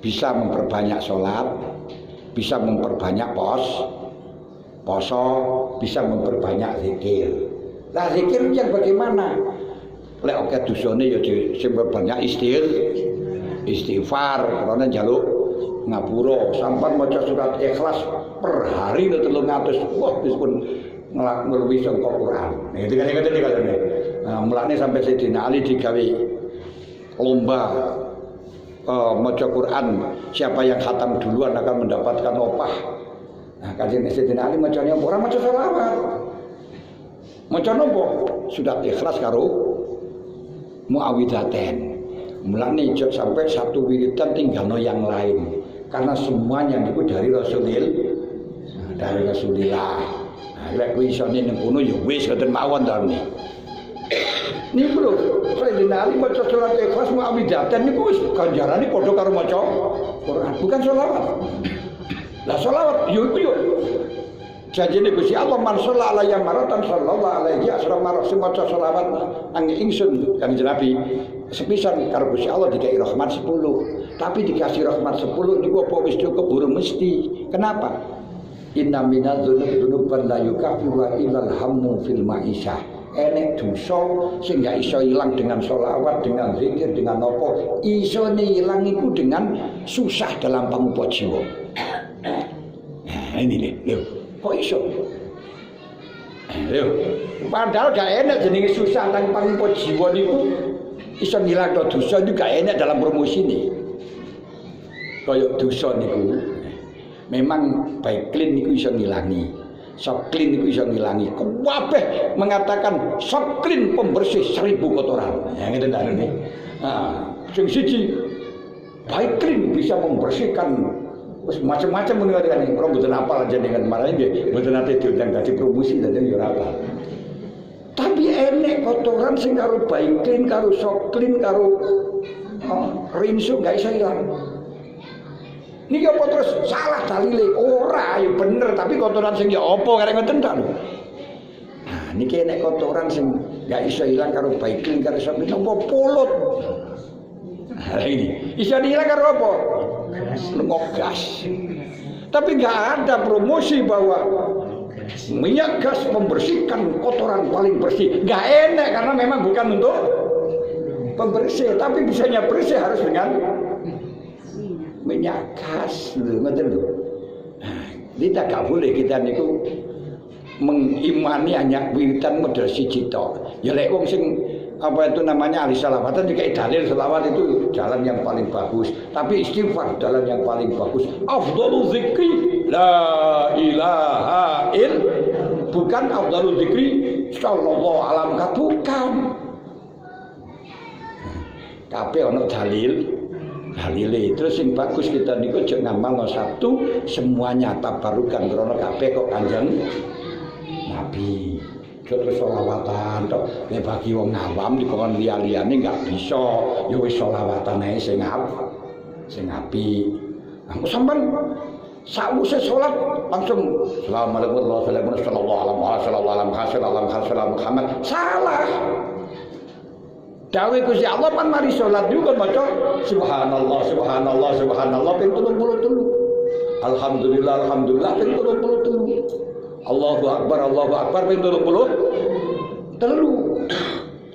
bisa memperbanyak sholat, bisa memperbanyak poso, bisa memperbanyak zikir. Nah, zikir yang bagaimana? Lek oke dosane ya sing banyak istighfar, karena njaluk ngapura. Sampai maca surat Ikhlas per hari 300. Wah, wis pun ngeluwi sangka Quran. Nah, itu kan ini. Nah, mulane sampai Sayyidina Ali digawe lomba maca Quran, siapa yang khatam duluan akan mendapatkan opah. Nah, kanjeng Sayyidina Ali macane ora maca selawat. Maca nopo? Sudah Ikhlas karo Muawwidzatain. Mulane aja sampai satu wiridan tinggalno yang lain. Karena semuanya niku dari Rasulillah. Nah, lek kuwi isone ning kono ya wis ngoten mawon to niki. Niku lho, Sayyidina Ali maca surat Ikhlas Muawwidzatain niku wis ganjarane padha karo maca Quran, bukan selawat. Lah selawat yo iku yo janjine Gusti Allah, man shalla alayya maratan sallallahu alaihi asra marah sing maca selawat angge ingsun kanjeng Nabi sepisan karo Gusti Allah dikai rahmat 10. Tapi dikasih rahmat 10 niku apa wis cukup burung mesti. Kenapa? Inna minadz-dzunuban la yukaffiru illal hammu fil ma'isyah. Enek dosa sing gak iso ilang dengan sholawat, dengan zikir, dengan apa. Iso ilang iku dengan susah dalam pangupa jiwa. Nah, ini lho. Kok iso? Lho, padahal gak enak jenenge susah nang pangupa jiwa niku iso ngilangno dosa itu gak enak dalam promosi ini. Kaya dosa niku memang baik clean niku iso ngilangi. Sok clean niku iso ngilangi. Kabeh mengatakan sok clean pembersih 1000 kotoran. Ya ngene ndak niki. Nah, sing siji baik clean bisa membersihkan wis macam-macam menurutane. Ora mboten apal jenengan marane nggih, mboten ate diundang dadi promosi dadi yo ora apal. Tapi enek kotoran sing karo baik clean, karo sok clean, karo rinso gak iso ilang. Niki apa terus salah dalile? Ora, ya bener, tapi kotoran sing ya apa karek ngoten ta lho. Nah, niki nek kotoran sing gak iso ilang karo baiking karo sampe apa polut. Nah, ini iso ilang karo apa? Gas. Tapi gak ada promosi bahwa minyak gas membersihkan kotoran paling bersih. Gak enak karena memang bukan untuk pembersih, tapi bisanya bersih harus dengan minyak gas lho, ngoten lho. Kita gak boleh kita niku mengimani hanya wiridan model siji tok. Ya lek wong sing apa itu namanya ahli selawatan juga dalil selawat itu jalan yang paling bagus. Tapi istighfar jalan yang paling bagus. Afdhalu dzikri la ilaha bukan afdhalu dzikri sallallahu alaihi wasallam, bukan. Kabeh ana dalil. Dalile terus sing bagus kita niku aja ngamalno satu semuanya tabarukan krana kabeh kok Kanjeng Nabi. Terus sholawatan tok nek bagi wong awam di kon liya-liyane enggak bisa ya wis sholawatan ae sing apik. Aku sampean sakwise salat langsung Assalamualaikum warahmatullahi wabarakatuh Muhammad salah. Dawe Gusti Allah pan mari salat niku kon maca subhanallah subhanallah subhanallah ping 33. Alhamdulillah alhamdulillah ping 33. Allahu akbar ping 33.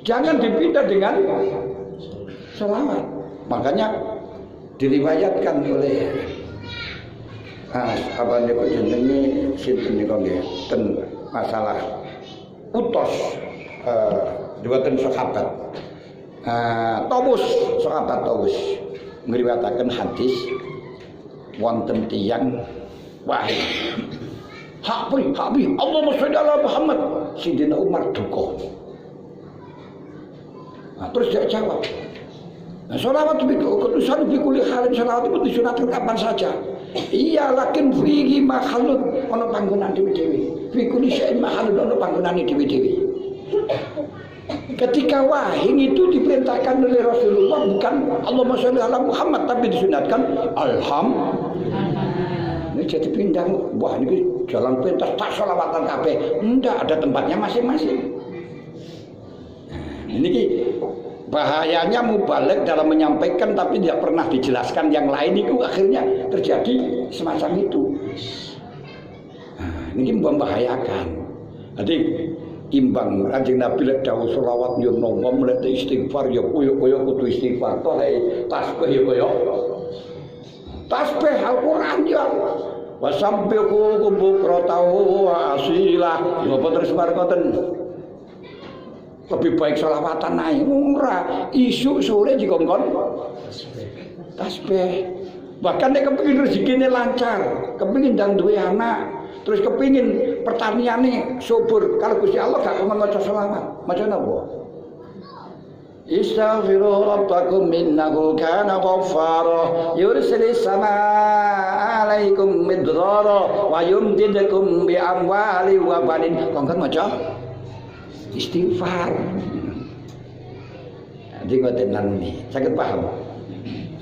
Jangan dipindah dengan selawat. Makanya diriwayatkan oleh apa niku jenenge sinten niku nggih ten masalah utos duweten sahabat. Sahabat Tawus ngriwayataken hadis wonten tiyang wahai Habib Allahumma sholli ala Muhammad. Sidina Umar duka. Terus dia jawab, sholawat ketusan bikuli halin sholawat itu disunatkan kapan saja. Iya, lakin fihi makhalud ono panggonan dewi-dewi. Bikuli syai'in makhalud ono panggonan dewi-dewi. Ketika wahing itu diperintahkan oleh Rasulullah bukan Allahumma sholli ala Muhammad, tapi disunatkan alhamdulillah. Ini jadi pindah, wah ini jalan pintas tak sholawatan kabeh. Enggak, ada tempatnya masing-masing. Ini bahayanya mubalek dalam menyampaikan tapi tidak pernah dijelaskan yang lain itu akhirnya terjadi semacam itu. Ini membahayakan. Jadi imbang Kanjeng Nabi lek dawuh selawat yo nongom lek istighfar yo koyo kudu istighfar to lek tasbih yo koyo tasbih Al-Qur'an yo wasambihu bukratahu wa asila yo terus ngoten. Lebih baik sholawatan naik ora isu sore dikongkon tasbih. Bahkan nek kepengin rezekine lancar, kepengin ndang duwe anak, terus kepengin pertaniane subur, kalau Gusti Allah gak kok maca sholawat, maca napa? Istaghfiru rabbakum innahu kana ghaffara yursilis samaa 'alaikum midrara wa yumdidukum bi amwali wa banin. Kongkon maca istighfar. Jadi ngoten nami, saged paham.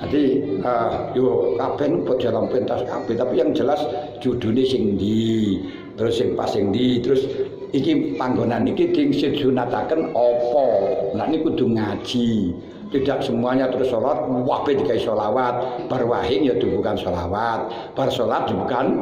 Jadi yo kabeh kok jalan pentas kabeh, tapi yang jelas judune sing ndi, terus sing pas sing ndi, terus iki panggonan iki disunataken apa. Lah niku kudu ngaji. Tidak semuanya terus salat, wae dikai selawat, bar wahing ya bukan selawat, bar salat bukan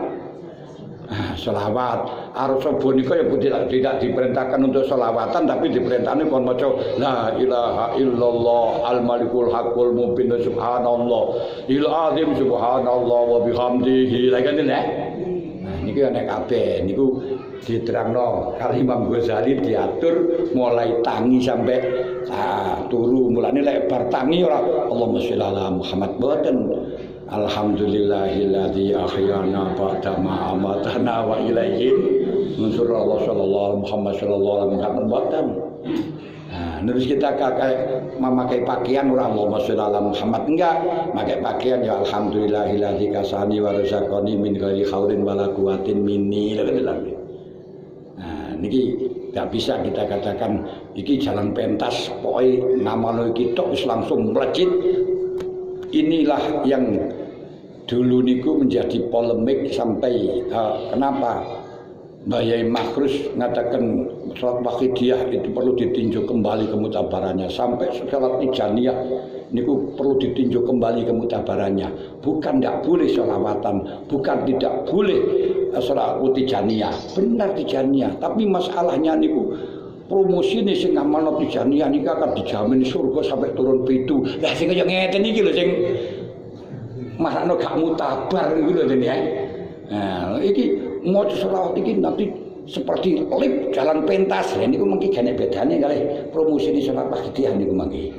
selawat. Arep subuh niku ya tidak diperintahkan untuk selawatan, tapi diperintahkan kon maca la ilaha illallah al malikul haqqul mubin subhanallah il azim subhanallah wa bihamdihi. Lha kan nek niku nek kabeh niku diterangno kali Imam Ghazali diatur mulai tangi sampai turu. Mulane lek bar tangi ora Allahumma sholli ala Muhammad boten. Alhamdulillahilladzi ahyana ba'da ma amatana wa ilaihi nusyur. Allah sallallahu alaihi Muhammad sallallahu alaihi wasallam. Terus kita memakai pakaian ora Allahumma sholli ala Muhammad, enggak, pakai pakaian ya alhamdulillahilladzi kasani wa razaqani min ghairi haulin wala quwwatin minni. Niki enggak bisa kita katakan iki jalan pentas pokoke namane iki tok wis langsung mlecit. Inilah yang dulu niku menjadi polemik sampai kenapa Mbah Yai Makhrus mengatakan salat Wahidiyah itu perlu ditinjau kembali kemutabarannya, sampai salat Tijaniyah niku perlu ditinjau kembali kemutabarannya. Bukan tidak boleh sholawatan, bukan tidak boleh salat Tijaniyah, benar Tijaniyah, tapi masalahnya niku promosi ini sing amanat Tijaniyah niku akan dijamin surga sampai turun pitu. Lah sing kaya ngeten iki lho sing masakno gak mutabar iku lho ya. Nah, iki maca selawat iki nanti seperti lip jalan pentas. Lah niku mengki gene bedane kalih promosi ini salat Wahidiyah niku mangke.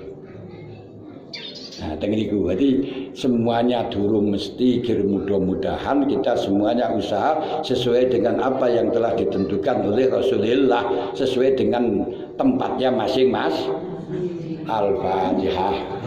Nah, teng niku berarti semuanya durung mesti mudah-mudahan kita semuanya usaha sesuai dengan apa yang telah ditentukan oleh Rasulullah, sesuai dengan tempatnya masing-masing. Al-Fatihah.